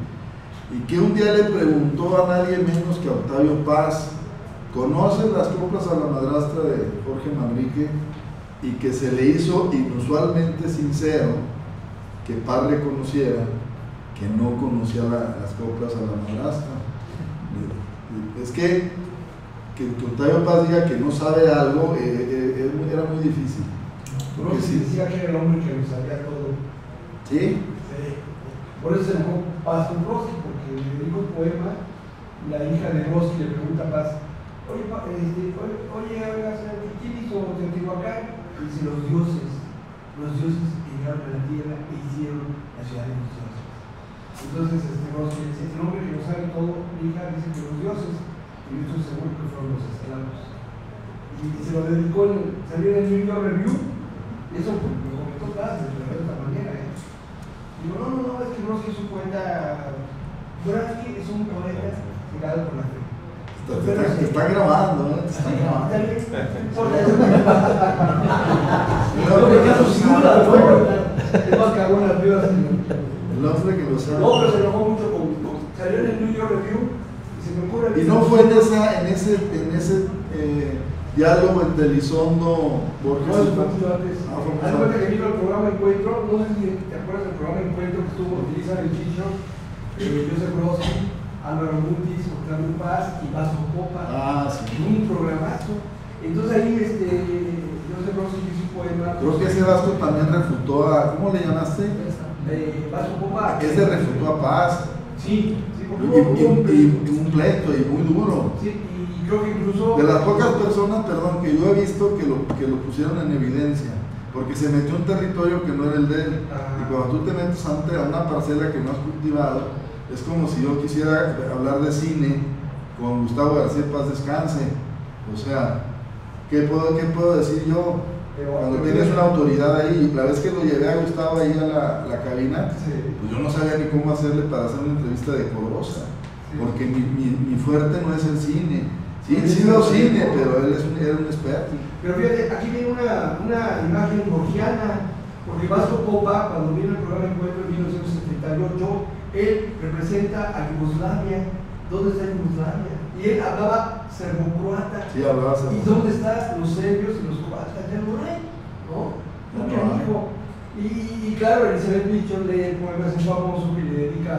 y que un día le preguntó a nadie menos que a Octavio Paz: ¿conoces las coplas a la madrastra de Jorge Manrique? Y que se le hizo inusualmente sincero que Paz reconociera que no conocía las coplas a la madrastra. Es que Octavio Paz diga que no sabe algo era muy difícil. Broski decía que era el hombre que lo sabía todo. ¿Sí? Sí. Por eso se llamó Paz con Broski, porque le dijo un poema, la hija de Broski le pregunta a Paz: oye, ¿quién hizo Teotihuacán? Y dice: los dioses llegaron a la tierra e hicieron la ciudad de los dioses. Entonces Broski dice: el hombre que lo sabe todo, mi hija, dice que los dioses, y yo estoy seguro que fueron los esclavos. Y se lo dedicó, salió en el New York Review. Eso lo comentó Paz de esta manera. Digo, no, es que Broski es un poeta. Broski es un poeta llegado por la fe. Te están grabando, ¿eh? Te están grabando. Es más cagón las vivas. El hombre que lo sabe. No, pero se enojó mucho salió en el New York Review y se me ocurre. Y no fue en ese diálogo entre Elizondo, Borges. No, es mucho antes. Fue Haz cuenta que vino el programa Encuentro, no sé si te acuerdas del programa Encuentro que estuvo utilizando el Chicho, Joseph Broski, Álvaro Mutis, Octavio Paz y Vaso Copa. Sí. Un programazo. Entonces ahí Joseph Broski hizo un poema. Creo que ese Vasco también refutó a, ¿cómo le llamaste? Vaso Copa. Ese refutó a Paz. Sí, porque y un pleito y muy duro. Sí, y creo que incluso. De las pocas personas, perdón, que yo he visto que lo pusieron en evidencia, porque se metió en un territorio que no era el de él. Y cuando tú te metes ante una parcela que no has cultivado, es como si yo quisiera hablar de cine con Gustavo García Paz Descanse. O sea, ¿qué puedo decir yo? Cuando tienes una autoridad ahí, la vez que lo llevé a Gustavo ahí a la cabina, pues yo no sabía ni cómo hacerle para hacer una entrevista decorosa, porque mi fuerte no es el cine. Sí veo cine, pero él era un experto. Pero fíjate, aquí viene una imagen borgiana, porque Vasco Copa, cuando vino el programa Encuentro en 1978, él representa a Yugoslavia. ¿Dónde está Yugoslavia? Y él hablaba serbocroata. Sí, hablaba serbocroata. ¿Y dónde están los serbios y los croatas? Ya no hay, ¿no? Y claro, Elizabeth Mitchell lee el poema ese famoso que le dedica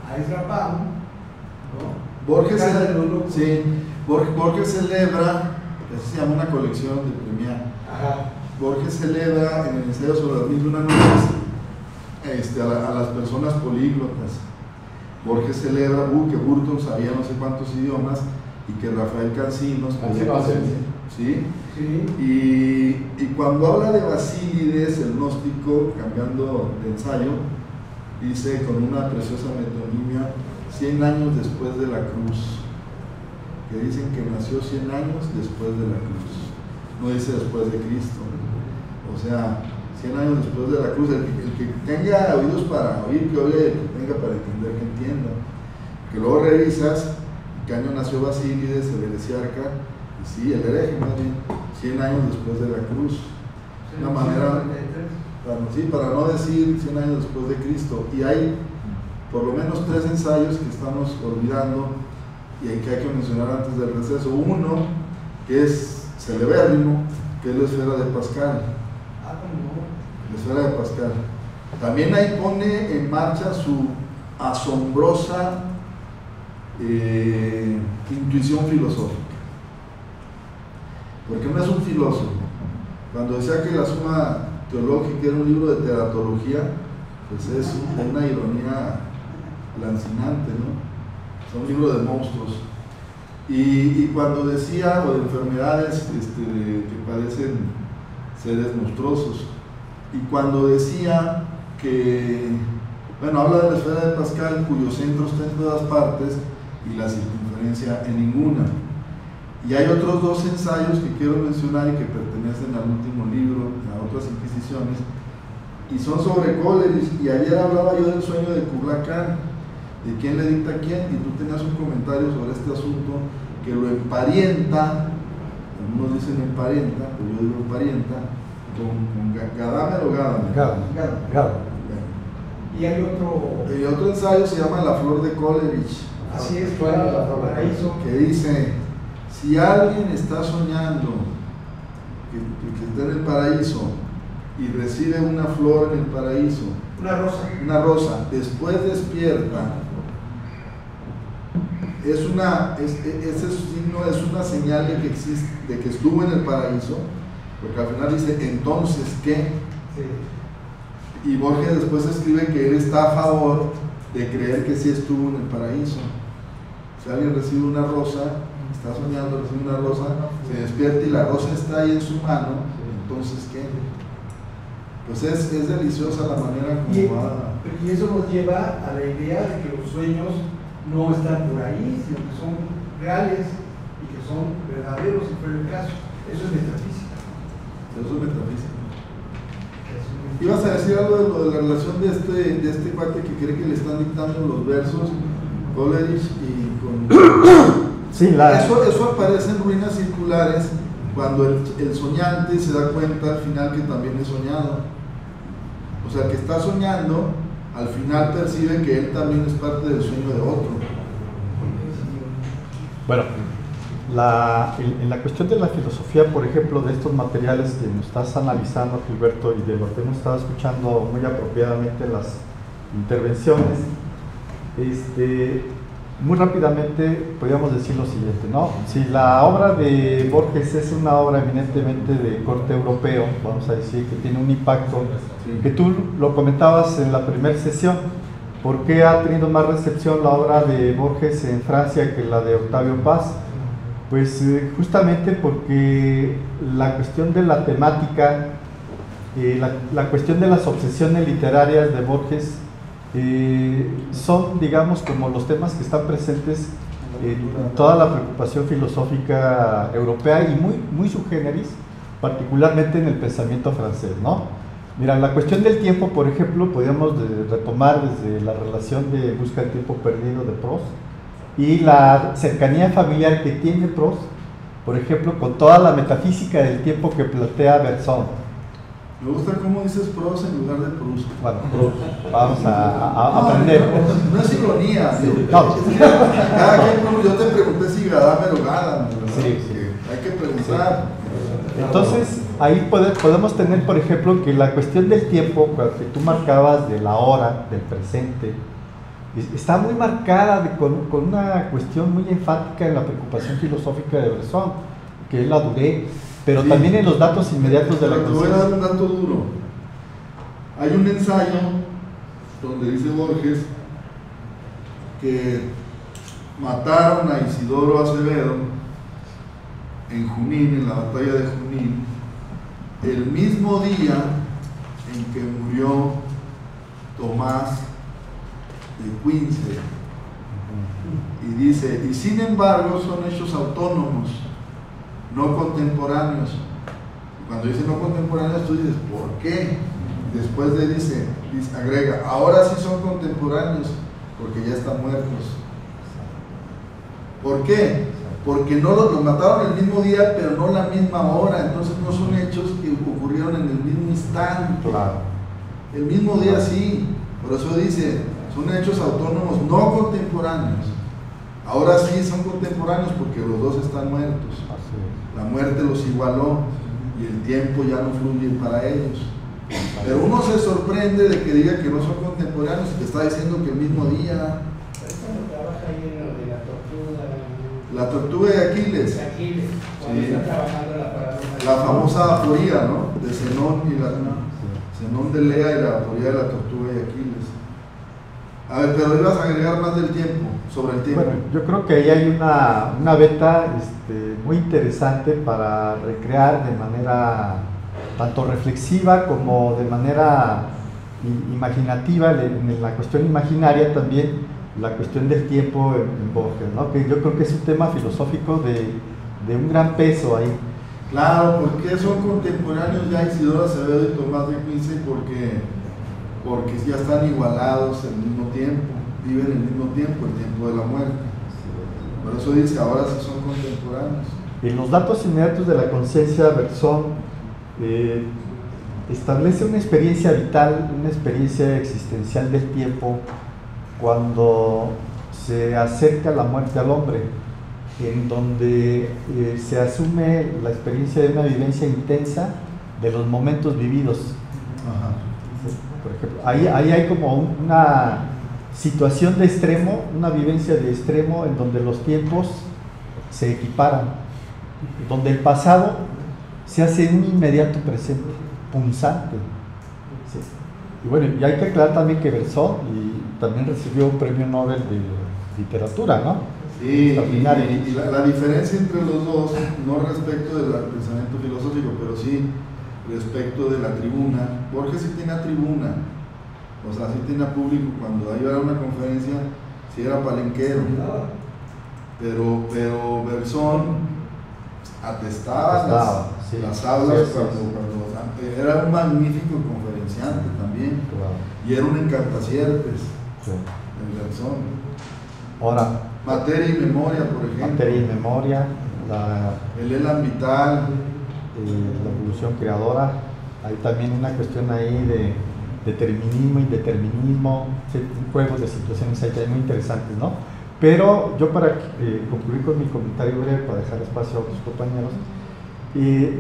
a Ezra Pound, ¿no? Borges celebra, eso se llama una colección de premia. Borges celebra en el ensayo sobre las 1001 noches a las personas políglotas. Borges celebra que Burton sabía no sé cuántos idiomas y que Rafael Cansinos ¿sí? Y cuando habla de Basílides, el gnóstico, cambiando de ensayo, dice con una preciosa metonimia, 100 años después de la cruz, que dicen que nació 100 años después de la cruz, no dice después de Cristo, o sea, 100 años después de la cruz. El que tenga oídos para oír, que oiga, el que tenga para entender, que entienda. Que luego revisas qué año nació Basílides, el heresiarca, y sí, el hereje más bien, 100 años después de la cruz. Una manera, para no decir 100 años después de Cristo. Y hay por lo menos 3 ensayos que estamos olvidando y que hay que mencionar antes del receso. Uno, que es celebérrimo, que es la esfera de Pascal. La esfera de Pascal. También ahí pone en marcha su asombrosa intuición filosófica. Porque no es un filósofo. Cuando decía que la Suma Teológica era un libro de teratología, pues es una ironía lancinante, ¿no? Es un libro de monstruos. Y cuando decía, o de enfermedades que padecen seres monstruosos, y cuando decía que, bueno, habla de la esfera de Pascal, cuyo centro está en todas partes y la circunferencia en ninguna. Y hay otros 2 ensayos que quiero mencionar y que pertenecen al último libro, a otras inquisiciones, y son sobre Coleridge. Y ayer hablaba yo del sueño de Kubla Khan, de quién le dicta a quién, y tú tenías un comentario sobre este asunto que lo emparenta, algunos dicen emparenta, pero yo digo emparenta, con Gadamer o Gadamer. Y hay otro. Y otro ensayo se llama La Flor de Coleridge. Así es, paraíso. Que dice: si alguien está soñando que está en el paraíso y recibe una flor en el paraíso, una rosa, después despierta, ese signo es una señal de que existe, de que estuvo en el paraíso, porque al final dice, entonces, ¿qué? Sí. Y Borges después escribe que él está a favor de creer que sí estuvo en el paraíso. Si alguien recibe una rosa, está soñando, recibe una rosa, se despierta y la rosa está ahí en su mano, entonces, ¿qué? Pues es deliciosa la manera como va. Y eso nos lleva a la idea de que los sueños no están por ahí, sino que son reales y que son verdaderos, si fuera el caso. Eso es metafísica. Eso es metafísica. Ibas a decir algo de la relación de este cuate que cree que le están dictando los versos, Coleridge, y con... Sí, eso aparece en Ruinas Circulares, cuando el soñante se da cuenta al final que también es soñado. O sea, que está soñando, al final percibe que él también es parte del sueño de otro. Bueno, en la cuestión de la filosofía, por ejemplo, de estos materiales que nos estás analizando, Gilberto, y de lo que hemos estado escuchando muy apropiadamente en las intervenciones, muy rápidamente podríamos decir lo siguiente, ¿no? Si la obra de Borges es una obra eminentemente de corte europeo, vamos a decir que tiene un impacto, que tú lo comentabas en la primera sesión, ¿por qué ha tenido más recepción la obra de Borges en Francia que la de Octavio Paz? Pues justamente porque la cuestión de la temática, la cuestión de las obsesiones literarias de Borges, son, digamos, como los temas que están presentes en toda la preocupación filosófica europea y muy subgéneris, particularmente en el pensamiento francés, ¿no? Mira, la cuestión del tiempo, por ejemplo, podríamos retomar desde la relación de Busca del tiempo perdido de Proust y la cercanía familiar que tiene Proust, por ejemplo, con toda la metafísica del tiempo que plantea Bergson. Me gusta cómo dices Proust en lugar de Proust. Bueno, vamos a aprender. No es ironía. Sí, no. Cada quien, yo te pregunté si Gadamer o Gadamer. Sí. Hay que preguntar. Sí. Entonces, ahí podemos tener, por ejemplo, que la cuestión del tiempo, que tú marcabas de la hora, del presente, está muy marcada con una cuestión muy enfática en la preocupación filosófica de Bresson, que es la durée, pero sí, también en los datos inmediatos de la conciencia. Te voy a dar un dato duro. Hay un ensayo donde dice Borges que mataron a Isidoro Acevedo en Junín, en la batalla de Junín, el mismo día en que murió Tomás de Quince. Y dice, y sin embargo son hechos autónomos, no contemporáneos. Cuando dice no contemporáneos, tú dices, ¿por qué? Después dice, agrega, ahora sí son contemporáneos, porque ya están muertos. ¿Por qué? Porque no los mataron el mismo día, pero no la misma hora. Entonces no son hechos que ocurrieron en el mismo instante. Claro. El mismo día sí. Por eso dice, son hechos autónomos, no contemporáneos. Ahora sí son contemporáneos porque los dos están muertos. Así es. La muerte los igualó y el tiempo ya no fluye para ellos. Pero uno se sorprende de que diga que no son contemporáneos y te está diciendo que el mismo día. Trabaja ahí en lo de la tortuga. La tortuga de Aquiles. Aquiles, cuando Sí. está trabajando la paradoja. La famosa aporía, ¿no? De Zenón y Zenón de Lea y la aporía de la tortuga de Aquiles. A ver, pero ibas a agregar más del tiempo, sobre el tiempo. Bueno, yo creo que ahí hay una beta muy interesante para recrear de manera tanto reflexiva como de manera imaginativa, en la cuestión imaginaria también, la cuestión del tiempo en Borges, ¿no? Que yo creo que es un tema filosófico de un gran peso ahí. Claro, porque son contemporáneos ya Isidoro Acevedo y Tomás de Quince, porque ya están igualados al mismo tiempo, viven el mismo tiempo, el tiempo de la muerte. Por eso dice, ahora sí son contemporáneos. En los datos inmediatos de la conciencia, Bergson establece una experiencia vital, una experiencia existencial del tiempo cuando se acerca la muerte al hombre, en donde se asume la experiencia de una vivencia intensa de los momentos vividos. Ajá. Por ejemplo, ahí hay como una situación de extremo, una vivencia de extremo en donde los tiempos se equiparan, donde el pasado se hace un inmediato presente, punzante. ¿Sí? Y bueno, y hay que aclarar también que Bergson también recibió un premio Nobel de literatura, ¿no? Sí, Extraordinario. y la diferencia entre los dos, no respecto del pensamiento filosófico, pero sí respecto de la tribuna. Borges sí tiene tribuna, o sea, sí tiene público. Cuando iba a dar una conferencia, sí era palenquero, pero Bergson atestaba las aulas cuando era un magnífico conferenciante también, y era un encantacierpes, el Bergson. Ahora, Materia y memoria, por ejemplo. materia y memoria, El Elan Vital. la evolución creadora, hay también una cuestión ahí de determinismo, indeterminismo, juegos de situaciones ahí muy interesantes, ¿no? Pero yo para concluir con mi comentario breve, para dejar espacio a otros compañeros,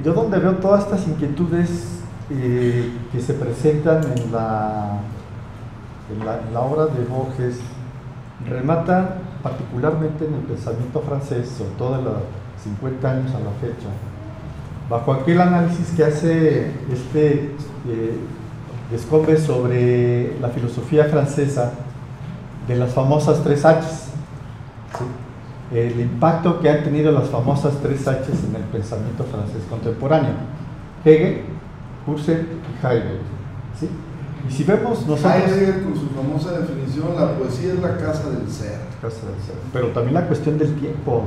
yo donde veo todas estas inquietudes que se presentan en la obra de Borges, rematan particularmente en el pensamiento francés, sobre todo de los 50 años a la fecha, bajo aquel análisis que hace Descombes sobre la filosofía francesa de las famosas 3 H's. ¿Sí? El impacto que han tenido las famosas 3 H's en el pensamiento francés contemporáneo: Hegel, Husserl y Heidegger. ¿Sí? Y si vemos nosotros... Heidegger, con su famosa definición, la poesía es la casa del ser. Pero también la cuestión del tiempo.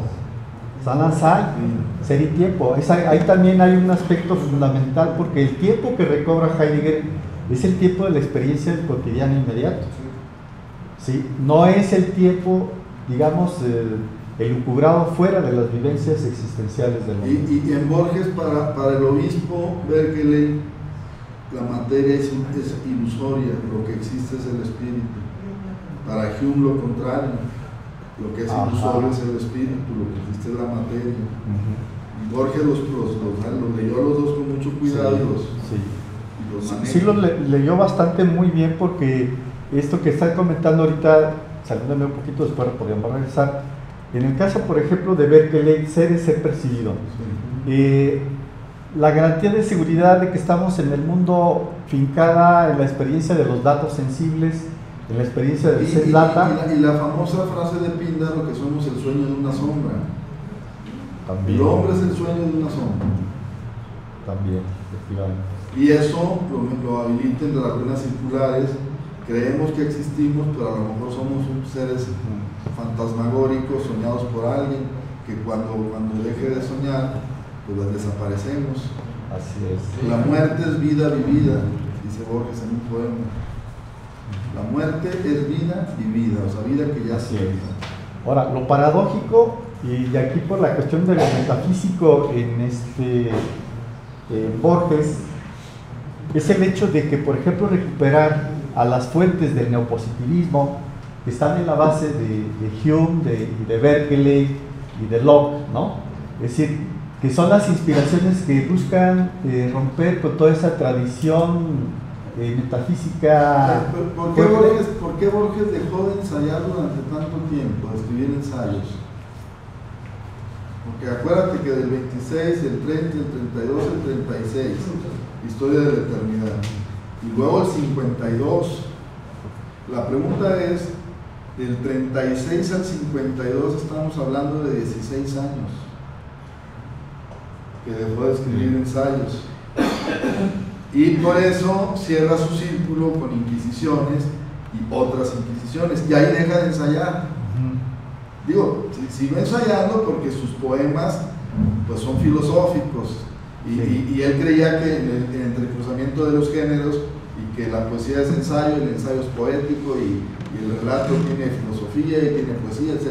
Ser y tiempo. Ahí también hay un aspecto fundamental, porque el tiempo que recobra Heidegger es el tiempo de la experiencia del cotidiano inmediato. ¿Sí? No es el tiempo, digamos, elucubrado fuera de las vivencias existenciales del hombre. Y en Borges, para el obispo Berkeley, la materia es ilusoria, lo que existe es el espíritu. Para Hume, lo contrario, lo que es ilusorio es el espíritu, lo que existe es la materia. Y Borges los leyó a los dos con mucho cuidado, y los maneja. Sí, los leyó bastante muy bien, porque esto que están comentando ahorita, saliéndome un poquito después, podríamos regresar. En el caso, por ejemplo, de Berkeley, ser es ser percibido. La garantía de seguridad de que estamos en el mundo fincada en la experiencia de los datos sensibles, en la experiencia del set data. Y la famosa frase de Píndaro, que somos el sueño de una sombra. También. El hombre es el sueño de una sombra. También, efectivamente. Y eso lo habilita en las ruedas circulares creemos que existimos, pero a lo mejor somos seres fantasmagóricos, soñados por alguien, que cuando deje de soñar, pues desaparecemos. Así es. La muerte es vida vivida, dice Borges en un poema. La muerte es vida vivida, o sea, vida que ya se vive. Ahora, lo paradójico, y aquí por la cuestión de lo metafísico en Borges, es el hecho de que, por ejemplo, recuperar a las fuentes del neopositivismo que están en la base de Hume, de Berkeley y de Locke, ¿no? Es decir, que son las inspiraciones que buscan romper con toda esa tradición metafísica. ¿Por qué Borges dejó de ensayar durante tanto tiempo, de escribir ensayos? Porque acuérdate que del 26, el 30, el 32, el 36, Historia de la Eternidad, y luego el 52. La pregunta es, del 36 al 52 estamos hablando de 16 años que dejó de escribir ensayos. Y por eso cierra su círculo con inquisiciones y otras inquisiciones, y ahí deja de ensayar. Digo, sigue ensayando porque sus poemas pues son filosóficos, y él creía que en el entrecruzamiento de los géneros, y que la poesía es ensayo, el ensayo es poético, y el relato tiene filosofía y tiene poesía, etc.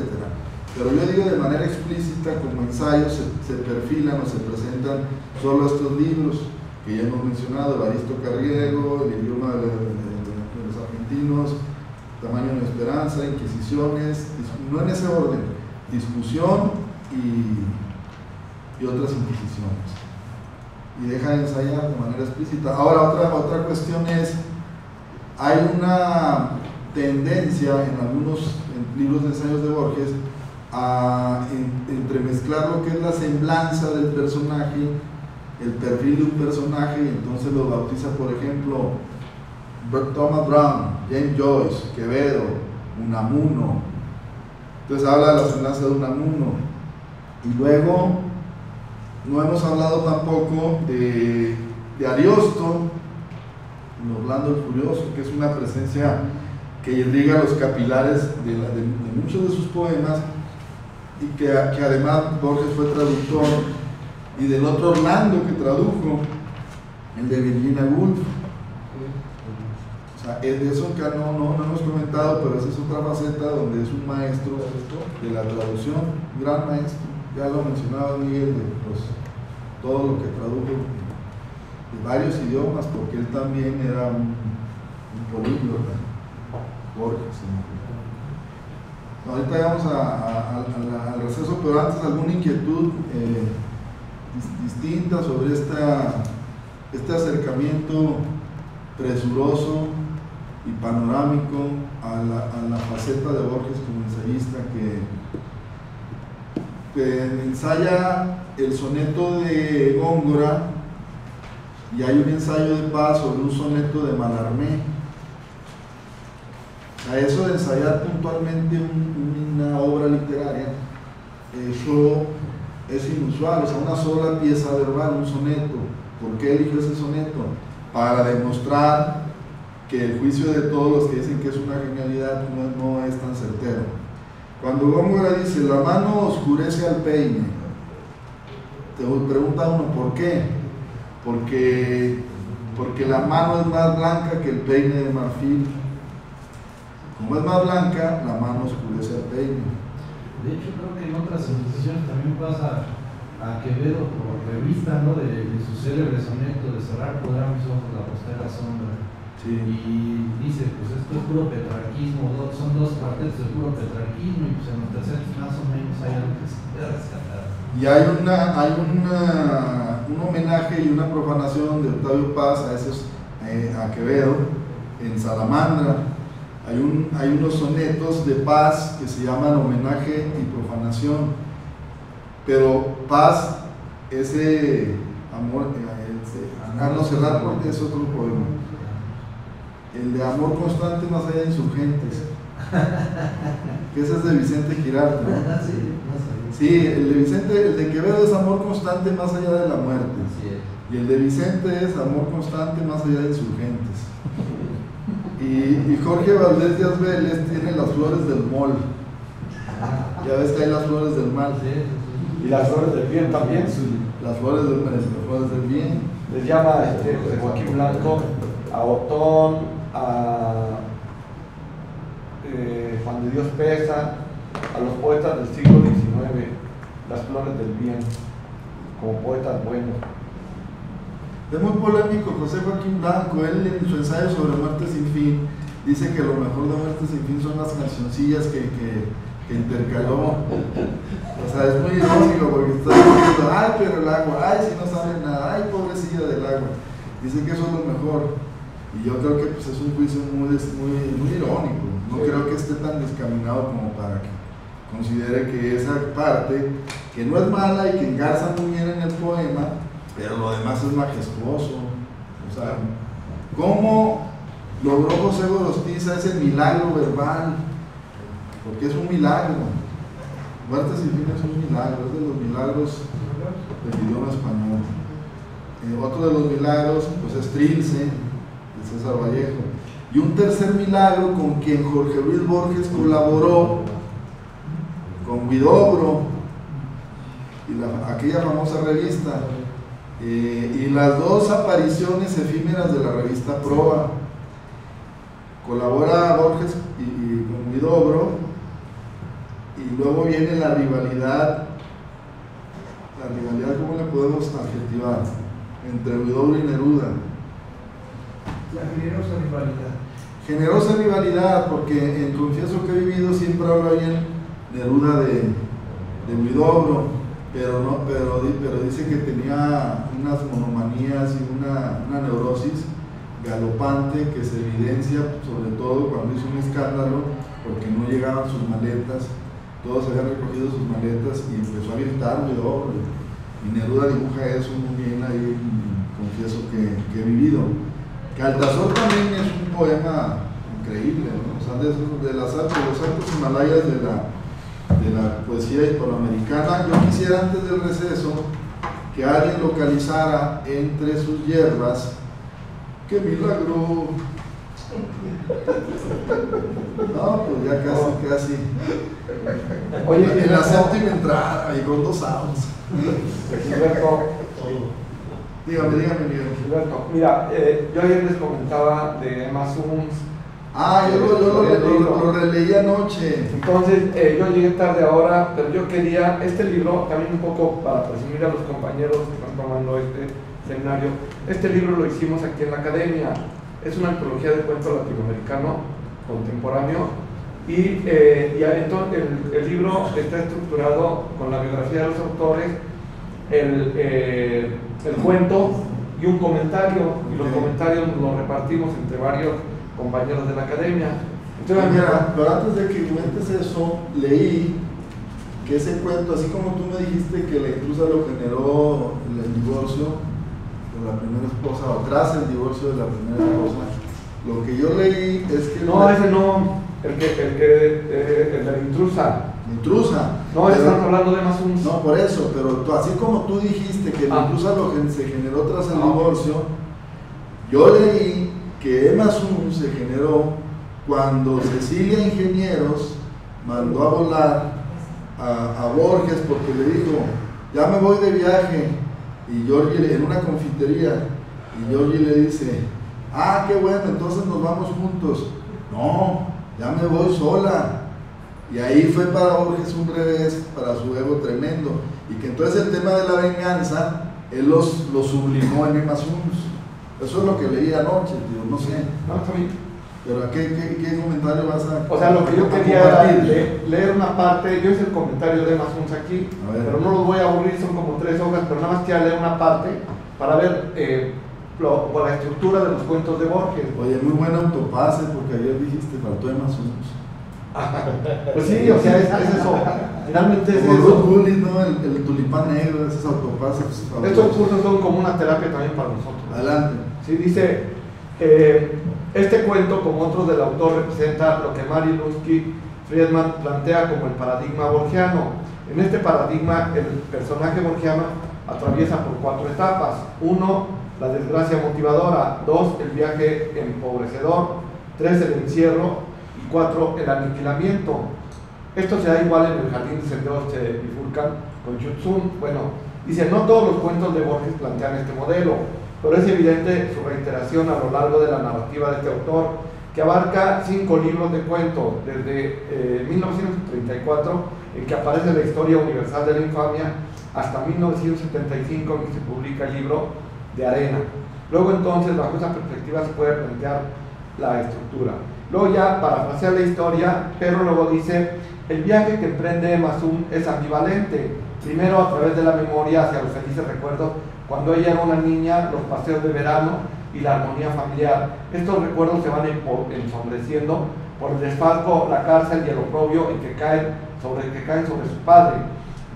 Pero yo digo de manera explícita, como ensayos se perfilan o se presentan solo estos libros que ya hemos mencionado: Evaristo Carriego, El idioma de los argentinos, Tamaño de la esperanza, Inquisiciones, no en ese orden, discusión y otras inquisiciones. Y deja de ensayar de manera explícita. Ahora, otra cuestión es, hay una tendencia en algunos libros de ensayos de Borges a entremezclar lo que es la semblanza del personaje, el perfil de un personaje, y entonces lo bautiza, por ejemplo, Thomas Brown, James Joyce, Quevedo, Unamuno. Entonces habla de la semblanza de Unamuno. Y luego no hemos hablado tampoco de Ariosto, en Orlando el Furioso, que es una presencia que irriga los capilares de muchos de sus poemas, y que además Borges fue traductor, y del otro Orlando que tradujo, el de Virginia Woolf. O sea, de eso que no hemos comentado, pero esa es otra faceta donde es un maestro de la traducción, un gran maestro. Ya lo mencionaba Miguel, de todo lo que tradujo de varios idiomas, porque él también era un políglota. Borges. Ahorita vamos al receso, pero antes, ¿alguna inquietud distinta sobre este acercamiento presuroso y panorámico a la faceta de Borges como ensayista, que ensaya el soneto de Góngora, y hay un ensayo de paz sobre un soneto de Mallarmé? A eso de ensayar puntualmente una obra literaria, eso es inusual. O sea, una sola pieza verbal, un soneto. ¿Por qué eligió ese soneto? Para demostrar que el juicio de todos los que dicen que es una genialidad no es tan certero. Cuando Góngora dice, la mano oscurece al peine, te pregunta uno, ¿por qué? Porque la mano es más blanca que el peine de marfil. Como es más blanca, la mano oscurece al peine. De hecho, creo que en otras exposiciones también pasa a Quevedo por revista, ¿no? de su célebre soneto de cerrar podrán mis ojos la postera sombra. Sí. Y dice, pues esto es puro petrarquismo, son dos cuartetos de puro petrarquismo, y pues en los terceros más o menos hay algo que se puede rescatar. Y hay un homenaje y una profanación de Octavio Paz a Quevedo en Salamandra. Hay unos sonetos de Paz que se llaman Homenaje y Profanación, pero Paz, ese amor, no, Serrat es otro poema. El de Amor Constante más allá de Insurgentes, que ese es de Vicente Girarte, ¿no? Sí, el de Quevedo es Amor Constante más allá de la muerte, y el de Vicente es Amor Constante más allá de Insurgentes. Y Y Jorge Valdés Díaz Vélez tiene Las Flores del Mol. Ya ves que hay Las Flores del Mal. Y las flores del bien también. Las Flores del Bien. Les llama José Joaquín Blanco a Otón, a Juan de Dios Pesa, a los poetas del siglo XIX, las flores del bien, como poetas buenos. Es muy polémico José Joaquín Blanco. Él en su ensayo sobre Muerte sin fin dice que lo mejor de Muerte sin fin son las cancioncillas que intercaló. O sea, es muy irónico porque está diciendo, ay, pero el agua, ay, si no sabe nada, ay, pobrecilla del agua. Dice que eso es lo mejor. Y yo creo que pues, es un juicio muy irónico. No creo que esté tan descaminado como para que considere que esa parte, que no es mala y que engarza muy bien en el poema, pero lo demás es majestuoso. O sea, ¿cómo logró José Gorostiza ese milagro verbal? Porque es un milagro. Muerte sin fin es un milagro, es de los milagros del idioma español. Otro de los milagros pues, es Trilce, de César Vallejo. Y un tercer milagro con quien Jorge Luis Borges colaboró, con Huidobro, y aquella famosa revista. Y las dos apariciones efímeras de la revista Proa. Colabora Borges y con Huidobro, y luego viene la rivalidad, ¿cómo le podemos adjetivar? Entre Huidobro y Neruda. La generosa rivalidad. Generosa rivalidad, porque en Confieso que he vivido siempre habla bien Neruda de Huidobro, pero dice que tenía unas monomanías y una neurosis galopante que se evidencia sobre todo cuando hizo un escándalo porque no llegaban sus maletas, todos habían recogido sus maletas y empezó a gritar Huidobro, y Neruda dibuja eso muy bien ahí en Confieso que he vivido. Caltasor también es un poema increíble, ¿no? O sea, de los altos Himalayas de la poesía hispanoamericana. Yo quisiera antes del receso que alguien localizara entre sus hierbas. ¡Qué milagro! No, pues ya casi. Oye, en la séptima entrada y con 2 outs. Gilberto, Dígame, Miguel. Gilberto, mira, yo ayer les comentaba de Emma Suns. Yo lo releí anoche. Entonces, yo llegué tarde ahora, pero yo quería este libro, también un poco para presumir a los compañeros que están tomando este seminario. Este libro lo hicimos aquí en la academia. Es una antología de cuento latinoamericano contemporáneo. Y entonces el libro está estructurado con la biografía de los autores, el cuento y un comentario. Y los comentarios los repartimos entre varios compañeros de la academia. Entonces, mira, pero antes de que cuentes eso, leí que ese cuento, así como tú me dijiste que la intrusa lo generó el divorcio de la primera esposa, o tras el divorcio de la primera esposa, lo que yo leí es que... No, ese no, el de la intrusa. No, estamos hablando de Emma Suns. No, por eso, pero así como tú dijiste que la intrusa se generó tras el divorcio, yo leí que Emma Suns se generó cuando Cecilia Ingenieros mandó a volar a Borges porque le dijo, ya me voy de viaje, y Georgie en una confitería, y Georgie le dice, qué bueno, entonces nos vamos juntos. No, ya me voy sola. Y ahí fue para Borges un revés, para su ego tremendo, y que entonces el tema de la venganza él lo sublimó en Emma Suns. Eso es lo que leí anoche, tío, no sé. No, está bien. Pero ¿qué comentario vas a...? O sea, lo que yo quería era leer una parte. Yo hice el comentario de Emma Suns aquí, pero no los voy a aburrir, son como 3 hojas, pero nada más quiero leer una parte para ver la estructura de los cuentos de Borges. Oye, muy buena autopase, porque ayer dijiste, faltó Emma Suns. Pues sí, o sea, es eso. Finalmente es como eso. Ruth Gullit, ¿no? El tulipán negro, esos autopases. Estos cursos son como una terapia también para nosotros. Adelante. Sí, dice, este cuento, como otros del autor, representa lo que Mary Lusky Friedman plantea como el paradigma borgiano. En este paradigma, el personaje borgiano atraviesa por 4 etapas. 1, la desgracia motivadora. 2, el viaje empobrecedor. 3 el encierro y 4 el aniquilamiento. Esto se da igual en el Jardín de Senderos se bifurcan con Shutsung. Bueno, dice, no todos los cuentos de Borges plantean este modelo, pero es evidente su reiteración a lo largo de la narrativa de este autor, que abarca 5 libros de cuentos, desde 1934, en que aparece la historia universal de la infamia, hasta 1975, en que se publica el libro de Arena. Luego entonces, bajo esa perspectiva, se puede plantear la estructura. Luego ya, parafrasear la historia, pero luego dice, el viaje que emprende Emma Sun es ambivalente, primero a través de la memoria hacia los felices recuerdos, cuando ella era una niña, los paseos de verano y la armonía familiar. Estos recuerdos se van ensombreciendo por el desfalco, la cárcel y el oprobio en que caen sobre su padre.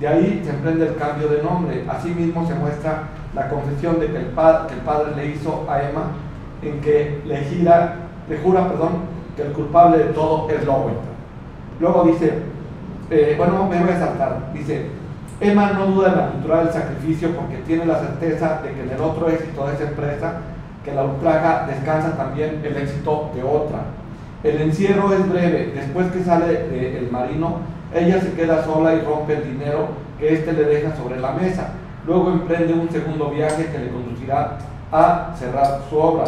De ahí se emprende el cambio de nombre. Asimismo se muestra la confesión de que el padre le hizo a Emma, en que le jura que el culpable de todo es Lowenthal. Luego dice, bueno, me voy a saltar, dice, Emma no duda en la cultura del sacrificio porque tiene la certeza de que en el otro éxito de esa empresa que la ultraja descansa también el éxito de otra. El encierro es breve, después que sale el marino, ella se queda sola y rompe el dinero que éste le deja sobre la mesa. Luego emprende un segundo viaje que le conducirá a cerrar su obra.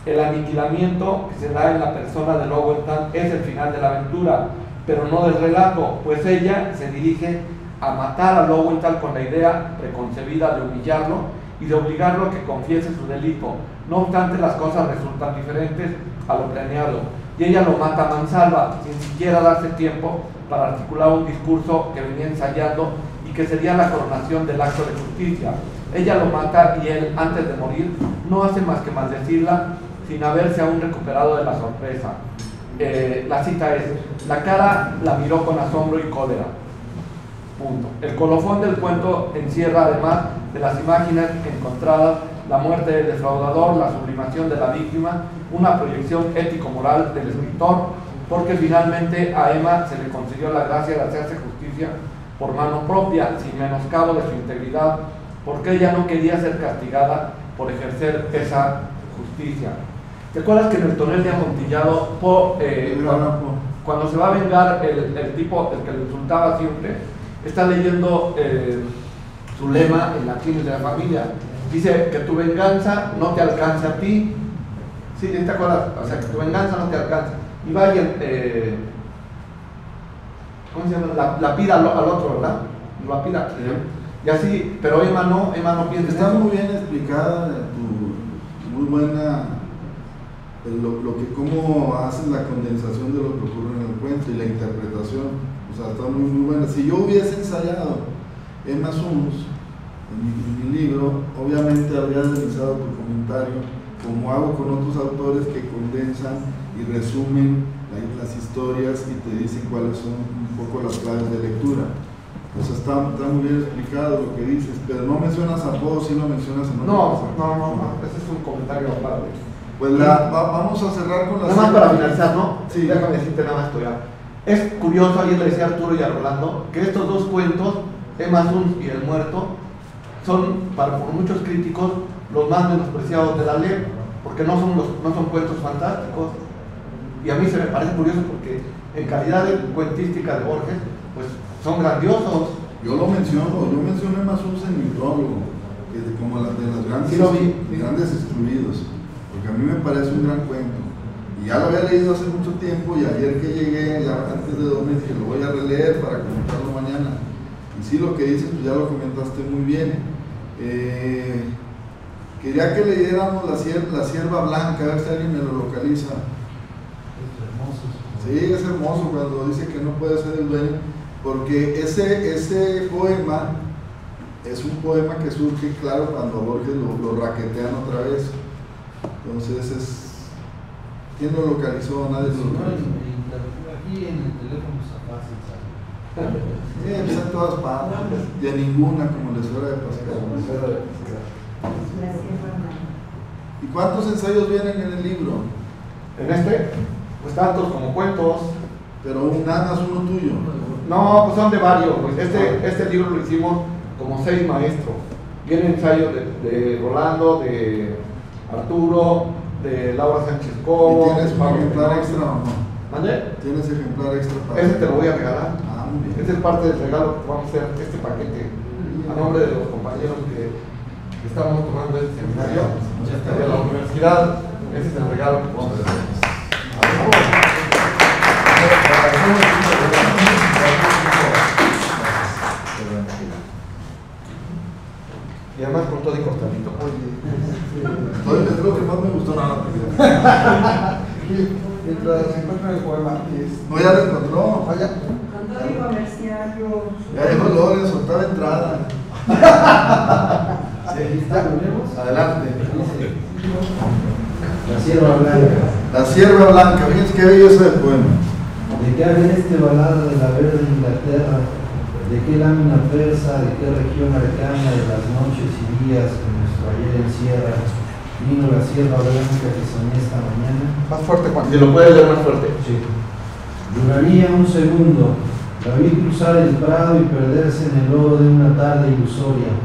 El aniquilamiento que se da en la persona de Lowenthal es el final de la aventura, pero no del relato, pues ella se dirige a matar a Lowenthal con la idea preconcebida de humillarlo y de obligarlo a que confiese su delito. No obstante, las cosas resultan diferentes a lo planeado, y ella lo mata a mansalva, sin siquiera darse tiempo para articular un discurso que venía ensayando y que sería la coronación del acto de justicia. Ella lo mata y él, antes de morir, no hace más que maldecirla sin haberse aún recuperado de la sorpresa. La cita es, la cara la miró con asombro y cólera. Punto. El colofón del cuento encierra, además de las imágenes encontradas, la muerte del defraudador, la sublimación de la víctima, una proyección ético-moral del escritor, porque finalmente a Emma se le concedió la gracia de hacerse justicia por mano propia, sin menoscabo de su integridad, porque ella no quería ser castigada por ejercer esa justicia. ¿Te acuerdas que en el tonel de Amontillado, cuando se va a vengar el tipo, el que le insultaba siempre, está leyendo su lema en latín de la familia? Dice que tu venganza no te alcance a ti. ¿Sí? ¿Te acuerdas? O sea, que tu venganza no te alcance. Y vaya, ¿cómo se llama? La pida al otro, ¿verdad? La pida. Y así, pero Emma no piensa. Está muy bien explicada, muy buena, cómo haces la condensación de lo que ocurre en el cuento y la interpretación. O sea, está muy buena. Si yo hubiese ensayado Emma Suns en mi libro, obviamente habría deslizado tu comentario, como hago con otros autores que condensan y resumen las historias y te dicen cuáles son un poco las claves de lectura. O sea, está muy bien explicado lo que dices, pero no mencionas a Poe, sí lo mencionas en otro No, ese es un comentario aparte. Pues vamos a cerrar con la... Nada más para finalizar, ¿no? Sí. Déjame decirte nada más esto ya. Es curioso, ayer le decía a Arturo y a Rolando, que estos dos cuentos, Emma Suns y El Muerto, son, por muchos críticos, los más menospreciados de la ley, porque no son cuentos fantásticos. Y a mí se me parece curioso porque en calidad de cuentística de Borges, pues son grandiosos. Yo mencioné Emma Suns en mi prólogo, que es como de las grandes, sí, lo vi. Grandes Excluidos, porque a mí me parece un gran cuento. Y ya lo había leído hace mucho tiempo y ayer que llegué, ya antes de dormir, dije, lo voy a releer para comentarlo mañana. Y sí, lo que dices, pues ya lo comentaste muy bien. Quería que leyéramos la Cierva Blanca, a ver si alguien me lo localiza. Sí, es hermoso cuando dice que no puede ser el dueño, porque ese poema es un poema que surge, claro, cuando a Borges lo raquetean otra vez. Entonces ¿quién lo localizó? Nadie lo localizó. Aquí en el teléfono está fácil, ¿sabes? Sí, pues en todas partes, y en ninguna, como les suele pasar. ¿Y cuántos ensayos vienen en el libro? En este, pues tantos como cuentos. Pero nada más uno tuyo. No, pues son de varios. Pues este libro lo hicimos como 6 maestros. Viene ensayo de Rolando, de Arturo, de Laura Sánchez ¿Y Cobo. tienes un ejemplar extra o no? ¿Mande? ¿Tienes ejemplar extra para Ese te lo voy a regalar. Ah, muy bien. Este es parte del regalo que vamos a hacer, este paquete, a nombre de los compañeros que estamos tomando este seminario de la universidad. Ese es el regalo que vamos a hacer. Y además con todo y cortadito. Oye, es lo que más me gustó nada. Mientras se encuentra el poema, No, ya lo encontró. vaya. Código comercial, yo. Ya dijo Lore, soltaba entrada. Sí, está, ¿lo vemos? Adelante. La sierva blanca. La sierva blanca, fíjense qué bello ese poema. ¿De qué habla este balada de la verde Inglaterra? ¿De qué lámina persa? ¿De qué región arcana de las noches y días que nuestro ayer encierra? Vino la sierva blanca que soñé esta mañana. Más fuerte, Juan. Si lo puedes leer más fuerte. Sí. Duraría un segundo. La vi cruzar el prado y perderse en el oro de una tarde ilusoria.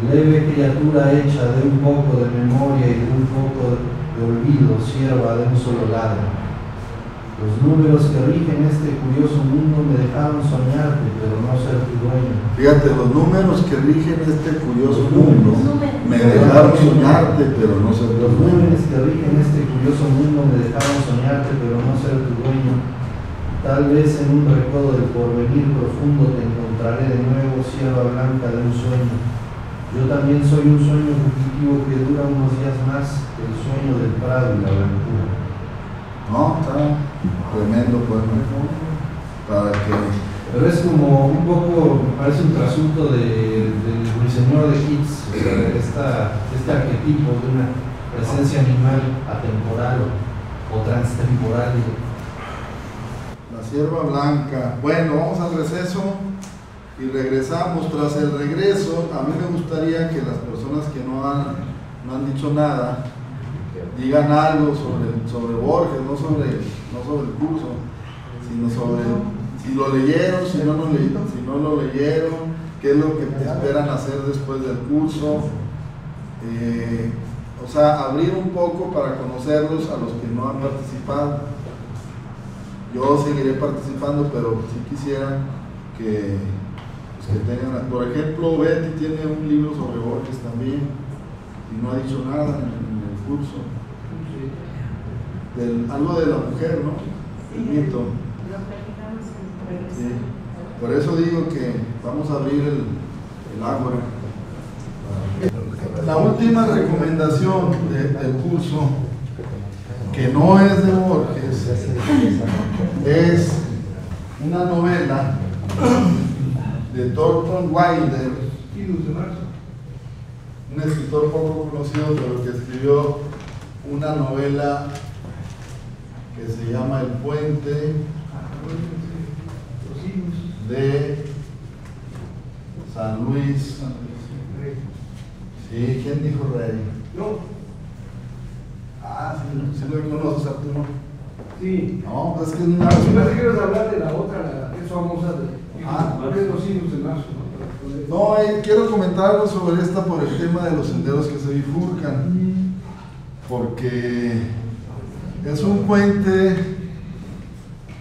Leve criatura hecha de un poco de memoria y de un poco de olvido, sierva de un solo lado. Los números que rigen este curioso mundo me dejaron soñarte, pero no ser tu dueño. Fíjate, los números que rigen este curioso mundo me dejaron soñarte, pero no ser tu Los dueño. números que rigen este curioso mundo me dejaron soñarte, pero no ser tu dueño. Tal vez en un recodo del porvenir profundo te encontraré de nuevo, sierva blanca de un sueño. Yo también soy un sueño fugitivo que dura unos días más que el sueño del prado y la blancura. No, está tremendo poema. Para que. Pero es como un poco, me parece un trasunto del Ruiseñor de Keats, o sea, este arquetipo de una presencia animal atemporal o transtemporal. La sierva blanca. Bueno, vamos al receso y regresamos. Tras el regreso, a mí me gustaría que las personas que no han dicho nada digan algo sobre Borges, no sobre el curso, sino sobre si lo leyeron, si no lo leyeron, qué es lo que esperan hacer después del curso. O sea, abrir un poco para conocerlos a los que no han participado. Yo seguiré participando, pero sí quisiera que tengan, por ejemplo, Betty tiene un libro sobre Borges también y no ha dicho nada en el curso. Algo de la mujer, ¿no? El mito. Sí. Por eso digo que vamos a abrir el ágora. La última recomendación del curso, que no es de Borges, es una novela de Thornton Wilder, un escritor poco conocido, pero que escribió una novela que se llama El Puente de San Luis. Sí, ¿quién dijo Rey? No. Ah, sí lo conoces, Arturo. Sí. No, pues es que es una. Si me quieres hablar de la otra, la que es famosa de los hijos de marzo. No, quiero comentar algo sobre esta por el tema de los senderos que se bifurcan, porque es un puente,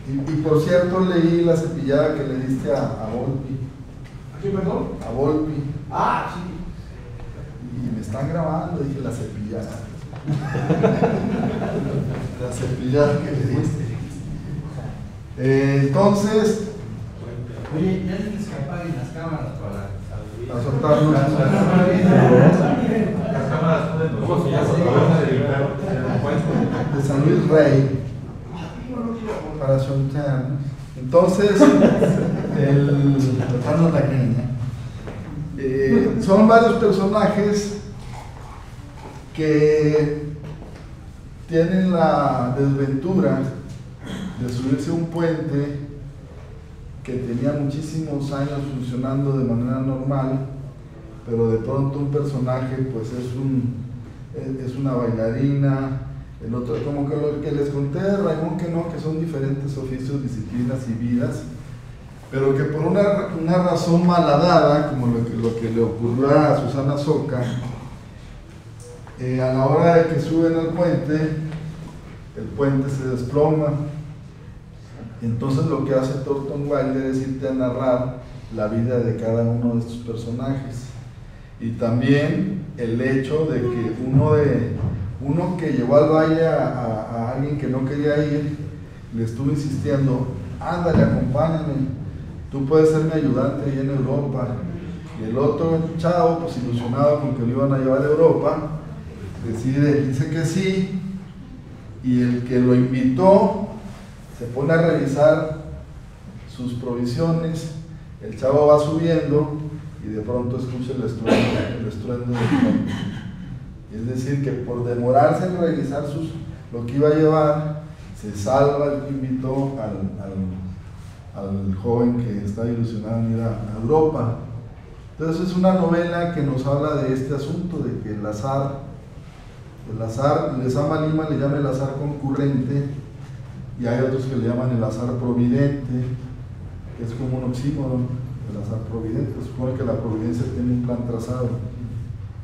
y por cierto leí la cepillada que le diste a Volpi. ¿A quién, perdón? A Volpi. Ah, sí. Y me están grabando, dije la cepillada. La cepillada que le diste. Entonces, Oye, ya tienes que apaguen las cámaras para soltarnos. De San Luis Rey para Shontan. Entonces, son varios personajes que tienen la desventura de subirse a un puente que tenía muchísimos años funcionando de manera normal, pero de pronto un personaje pues es una bailarina, el otro como que lo que les conté de Raimón que son diferentes oficios, disciplinas y vidas, pero que por una razón malhadada, como lo que le ocurrió a Susana Soca, A la hora de que suben al puente, el puente se desploma. Entonces lo que hace Thornton Wilder es irte a narrar la vida de cada uno de estos personajes. Y también el hecho de que uno que llevó al valle a alguien que no quería ir, le estuvo insistiendo, ándale, acompáñame, tú puedes ser mi ayudante ahí en Europa. Y el otro chavo, pues ilusionado con que lo iban a llevar a Europa, dice que sí, y el que lo invitó se pone a revisar sus provisiones, el chavo va subiendo y de pronto escucha el estruendo del puente. Es decir, que por demorarse en revisar lo que iba a llevar, se salva el que invitó al joven que está ilusionado en ir a Europa. Entonces es una novela que nos habla de este asunto, de que el azar, Lezama Lima le llama el azar concurrente, y hay otros que le llaman el azar providente, que es como un oxímoron, el azar providente, que supone que la providencia tiene un plan trazado.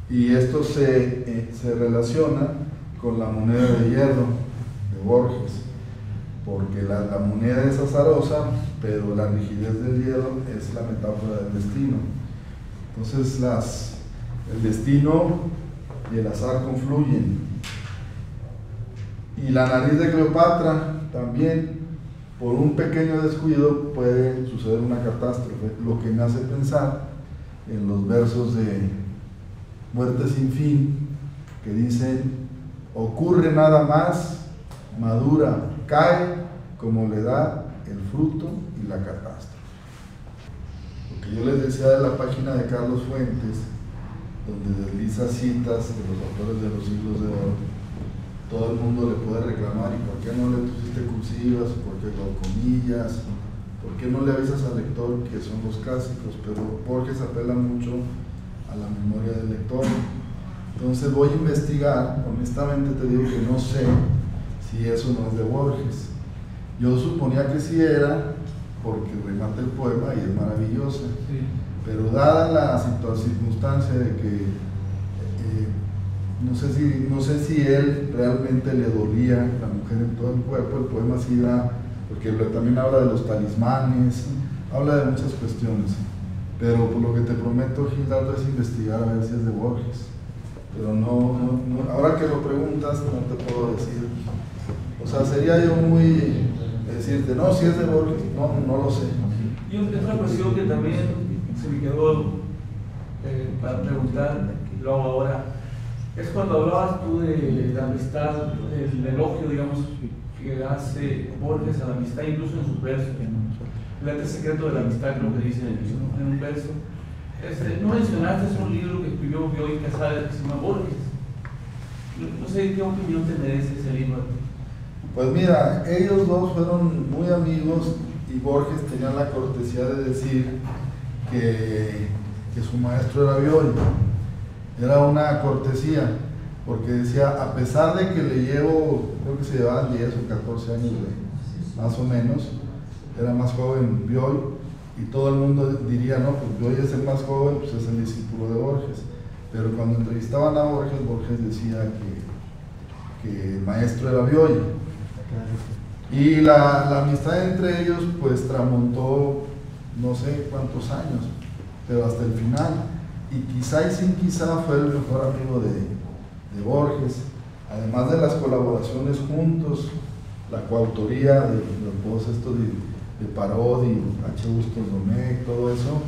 Y esto se relaciona con la moneda de hierro de Borges, porque la moneda es azarosa, pero la rigidez del hierro es la metáfora del destino. Entonces el destino y el azar confluyen. Y la nariz de Cleopatra también, por un pequeño descuido puede suceder una catástrofe, lo que me hace pensar en los versos de Muerte sin fin, que dicen: ocurre nada más, madura, cae como le da el fruto y la catástrofe. Lo que yo les decía de la página de Carlos Fuentes, donde desliza citas de los autores de los siglos de oro, todo el mundo le puede reclamar: ¿y por qué no le pusiste cursivas? ¿Por qué no comillas? ¿Por qué no le avisas al lector que son los clásicos? Pero Borges apela mucho a la memoria del lector. Entonces voy a investigar, honestamente te digo que no sé si eso no es de Borges. Yo suponía que sí era, porque remata el poema y es maravilloso, sí. Pero dada la circunstancia de que no sé si él realmente le dolía la mujer en todo el cuerpo, el poema sí da, porque también habla de los talismanes, habla de muchas cuestiones. Pero por lo que te prometo, Gildardo, es investigar a ver si es de Borges. Pero no, ahora que lo preguntas, no te puedo decir. O sea, sería yo muy decirte, no, si es de Borges, no lo sé. Y otra cuestión que también se me quedó para preguntar, y lo hago ahora, es cuando hablabas tú de la amistad, el elogio, digamos, que hace Borges a la amistad, incluso en sus versos. El arte secreto de la amistad, creo que dice en un verso. No mencionaste, es un libro que escribió Bioy Casares que se llama Borges. No sé qué opinión te merece ese libro. Pues mira, ellos dos fueron muy amigos y Borges tenía la cortesía de decir que su maestro era Bioy. Era una cortesía, porque decía, a pesar de que le llevo, creo que se llevaban 10 o 14 años más o menos, era más joven Bioy, y todo el mundo diría, no, pues Bioy es el más joven, pues es el discípulo de Borges. Pero cuando entrevistaban a Borges, Borges decía que el maestro era Bioy. Y la amistad entre ellos, pues tramontó no sé cuántos años, pero hasta el final. Y quizá y sin quizá fue el mejor amigo de Borges, además de las colaboraciones juntos, la coautoría de todos estos de Parodi, H. Bustos Domecq, todo eso.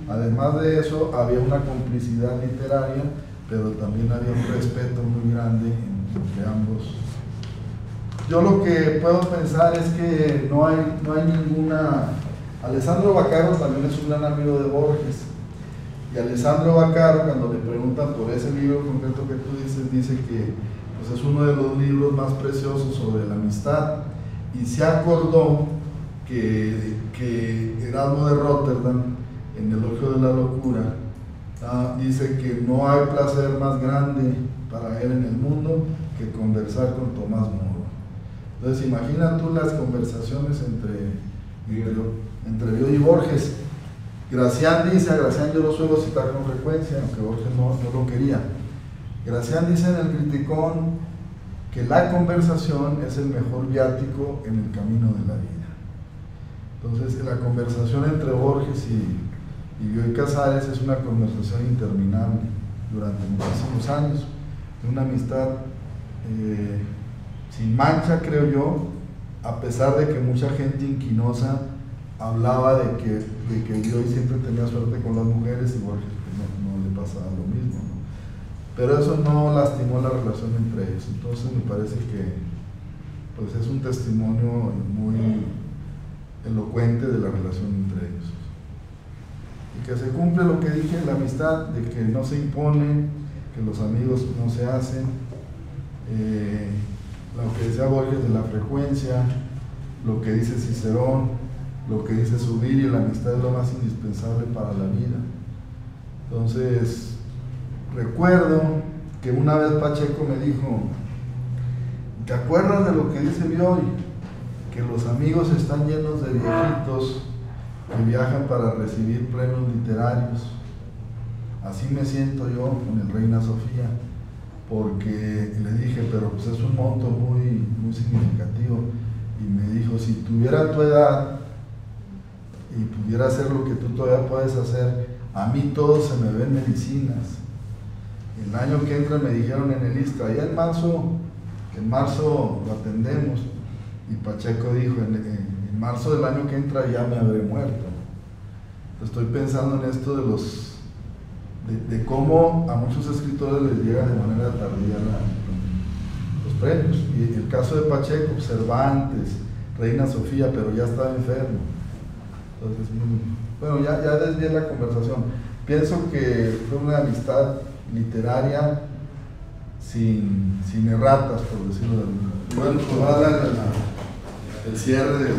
Además de eso, había una complicidad literaria, pero también había un respeto muy grande entre ambos. Yo lo que puedo pensar es que no hay ninguna... Alessandro Bacaro también es un gran amigo de Borges. Y Alessandro Bacaro, cuando le preguntan por ese libro concreto que tú dices, dice que pues, es uno de los libros más preciosos sobre la amistad. Y se acordó que Erasmo de Rotterdam, en El elogio de la locura, dice que no hay placer más grande para él en el mundo que conversar con Tomás Moro. Entonces imagina tú las conversaciones entre Bioy y Borges. Gracián dice, a Gracián yo lo suelo citar con frecuencia, aunque Borges no lo quería, Gracián dice en el Criticón que la conversación es el mejor viático en el camino de la vida. Entonces, la conversación entre Borges y Bioy Casares es una conversación interminable durante muchísimos años, una amistad sin mancha, creo yo, a pesar de que mucha gente inquinosa hablaba de que Bioy siempre tenía suerte con las mujeres y Borges no le pasaba lo mismo, ¿no? Pero eso no lastimó la relación entre ellos. Entonces me parece que pues es un testimonio muy elocuente de la relación entre ellos. Y que se cumple lo que dije, la amistad, de que no se impone, que los amigos no se hacen, lo que decía Borges de la frecuencia, lo que dice Cicerón, lo que dice Zubiri, la amistad es lo más indispensable para la vida. Entonces, recuerdo que una vez Pacheco me dijo, ¿te acuerdas de lo que dice Bioy? Que los amigos están llenos de viejitos que viajan para recibir premios literarios. Así me siento yo con el Reina Sofía, porque le dije, pero pues es un monto muy significativo. Y me dijo, si tuviera tu edad y pudiera hacer lo que tú todavía puedes hacer, a mí todo se me ven medicinas. El año que entra me dijeron en el ISSSTE, ya en marzo lo atendemos. Y Pacheco dijo, en marzo del año que entra ya me habré muerto. Estoy pensando en esto de cómo a muchos escritores les llega de manera tardía los premios. Y el caso de Pacheco, Cervantes, Reina Sofía, pero ya estaba enfermo. Entonces, bueno, ya desvié la conversación. Pienso que fue una amistad literaria sin erratas, por decirlo de alguna manera. Bueno, pues va a dar el cierre del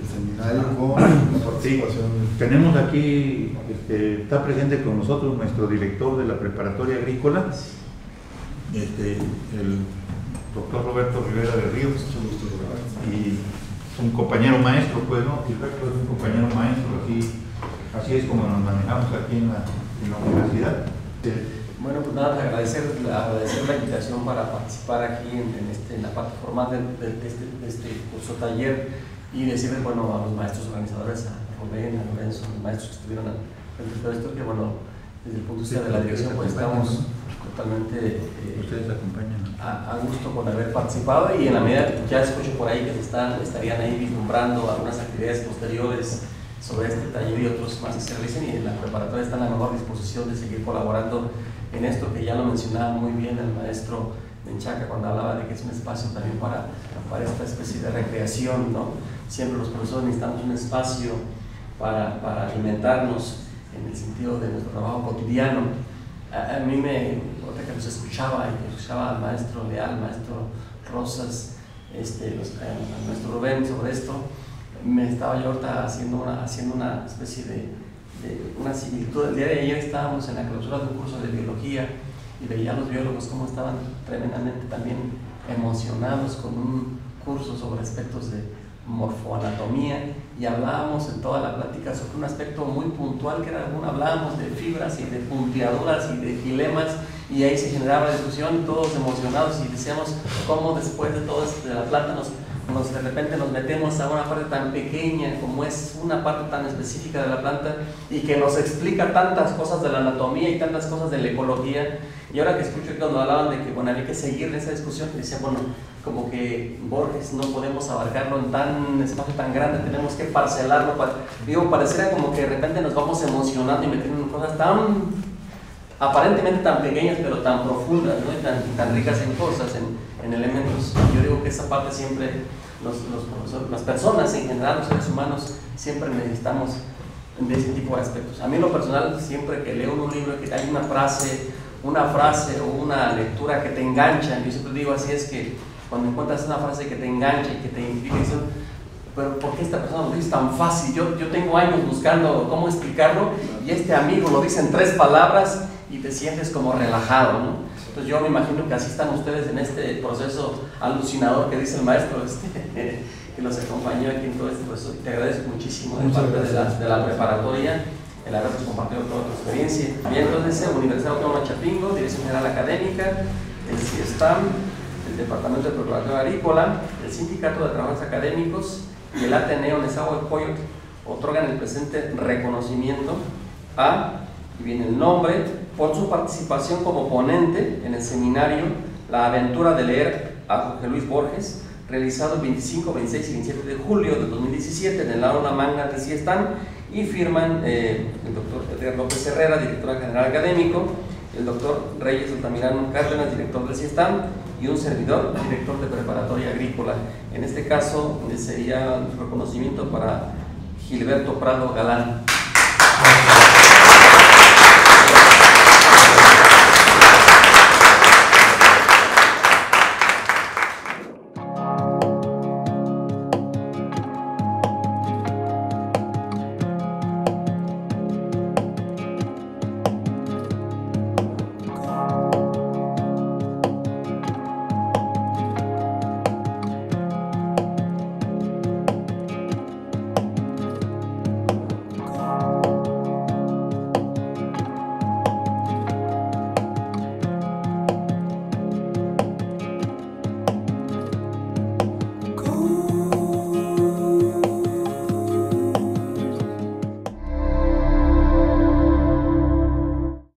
seminario con la participación. Tenemos aquí, está presente con nosotros nuestro director de la preparatoria agrícola, el doctor Roberto Rivera de Ríos, y un compañero maestro, pues, ¿no? Gilberto es un compañero maestro, así es como nos manejamos aquí en la universidad. Bueno, pues nada, agradecer la invitación para participar aquí en la parte formal de este curso taller y decirles, bueno, a los maestros organizadores, a Rubén, a Lorenzo, a los maestros que estuvieron frente a todo esto, que bueno, desde el punto de vista de la dirección, pues estamos totalmente ustedes acompañan a gusto con haber participado, y en la medida que ya escucho por ahí que estarían ahí vislumbrando algunas actividades posteriores sobre este taller y otros más que se realicen, y en la preparatoria está en la mejor disposición de seguir colaborando en esto, que ya lo mencionaba muy bien el maestro Menchaca cuando hablaba de que es un espacio también para esta especie de recreación, ¿no? Siempre los profesores necesitamos un espacio para alimentarnos en el sentido de nuestro trabajo cotidiano. A mí otra que los escuchaba al maestro Leal, al maestro Rosas, al maestro Rubén sobre esto, me estaba yo ahorita haciendo una especie de una similitud. El día de ayer estábamos en la clausura de un curso de biología y veía a los biólogos cómo estaban tremendamente también emocionados con un curso sobre aspectos de morfoanatomía, y hablábamos en toda la plática sobre un aspecto muy puntual que era hablábamos de fibras y de punteaduras y de filemas, y ahí se generaba la discusión, todos emocionados, y decíamos cómo después de todo esto de la planta de repente nos metemos a una parte tan pequeña como es una parte tan específica de la planta y que nos explica tantas cosas de la anatomía y tantas cosas de la ecología. Y ahora que escucho que cuando hablaban de que bueno, había que seguir esa discusión, decía, bueno, como que Borges no podemos abarcarlo en tan espacio tan grande, tenemos que parcelarlo. Pareciera como que de repente nos vamos emocionando y metiendo en cosas aparentemente tan pequeñas pero tan profundas, ¿no? Y tan ricas en cosas, en elementos. Yo digo que esa parte siempre las personas en general, los seres humanos, siempre necesitamos de ese tipo de aspectos. A mí en lo personal, siempre que leo un libro que hay una frase o una lectura que te engancha, yo siempre digo así, es que cuando encuentras una frase que te engancha y que te identifica, pero ¿por qué esta persona lo dice tan fácil? Yo tengo años buscando cómo explicarlo y este amigo lo dice en 3 palabras y te sientes como relajado, ¿no? Entonces yo me imagino que así están ustedes en este proceso alucinador que dice el maestro que nos acompañó aquí en todo este proceso. Te agradezco muchísimo de parte de la preparatoria el habernos compartido toda tu experiencia. Bien, entonces, Universidad Autónoma de Chapingo, Dirección General Académica, el CIESTAM, el Departamento de Preparatoria Agrícola, el Sindicato de Trabajadores Académicos y el Ateneo Nezahualcóyotl otorgan el presente reconocimiento a, y viene el nombre, por su participación como ponente en el seminario La Aventura de Leer a Jorge Luis Borges, realizado el 25, 26 y 27 de julio de 2017 en el aula magna del CIESTAM, y firman el doctor Edgar López Herrera, director general académico, el doctor Reyes Altamirano Cárdenas, director del CIESTAM, y un servidor, director de preparatoria agrícola. En este caso sería un reconocimiento para Gilberto Prado Galán.